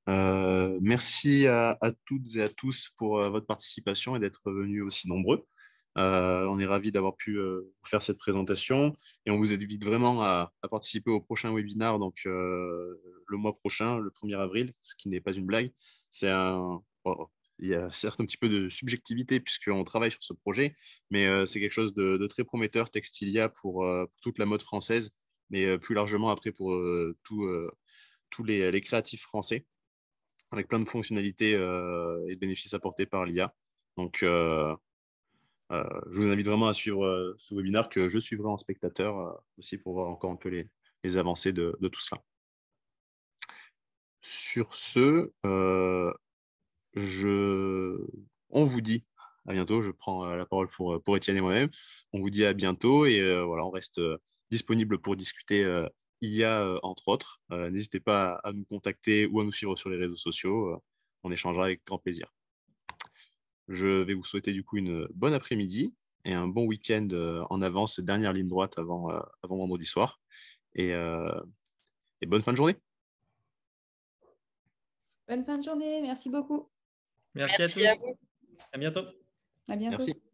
Merci à toutes et à tous pour votre participation et d'être venus aussi nombreux. On est ravis d'avoir pu vous faire cette présentation et on vous invite vraiment à participer au prochain webinaire, donc le mois prochain, le 1er avril, ce qui n'est pas une blague. Il y a certes un petit peu de subjectivité puisqu'on travaille sur ce projet, mais c'est quelque chose de très prometteur, Textilia, pour toute la mode française, mais plus largement après pour tous les créatifs français, avec plein de fonctionnalités et de bénéfices apportés par l'IA. Donc, je vous invite vraiment à suivre ce webinaire que je suivrai en spectateur aussi pour voir encore un peu les avancées de tout cela. Sur ce, on vous dit à bientôt. Je prends la parole pour Étienne et moi-même. On vous dit à bientôt et voilà, on reste disponible pour discuter IA entre autres. N'hésitez pas à nous contacter ou à nous suivre sur les réseaux sociaux. On échangera avec grand plaisir. Je vais vous souhaiter du coup une bonne après-midi et un bon week-end en avance, dernière ligne droite avant vendredi soir. Et bonne fin de journée. Bonne fin de journée, merci beaucoup. Merci à tous. à vous. À bientôt. À bientôt. Merci.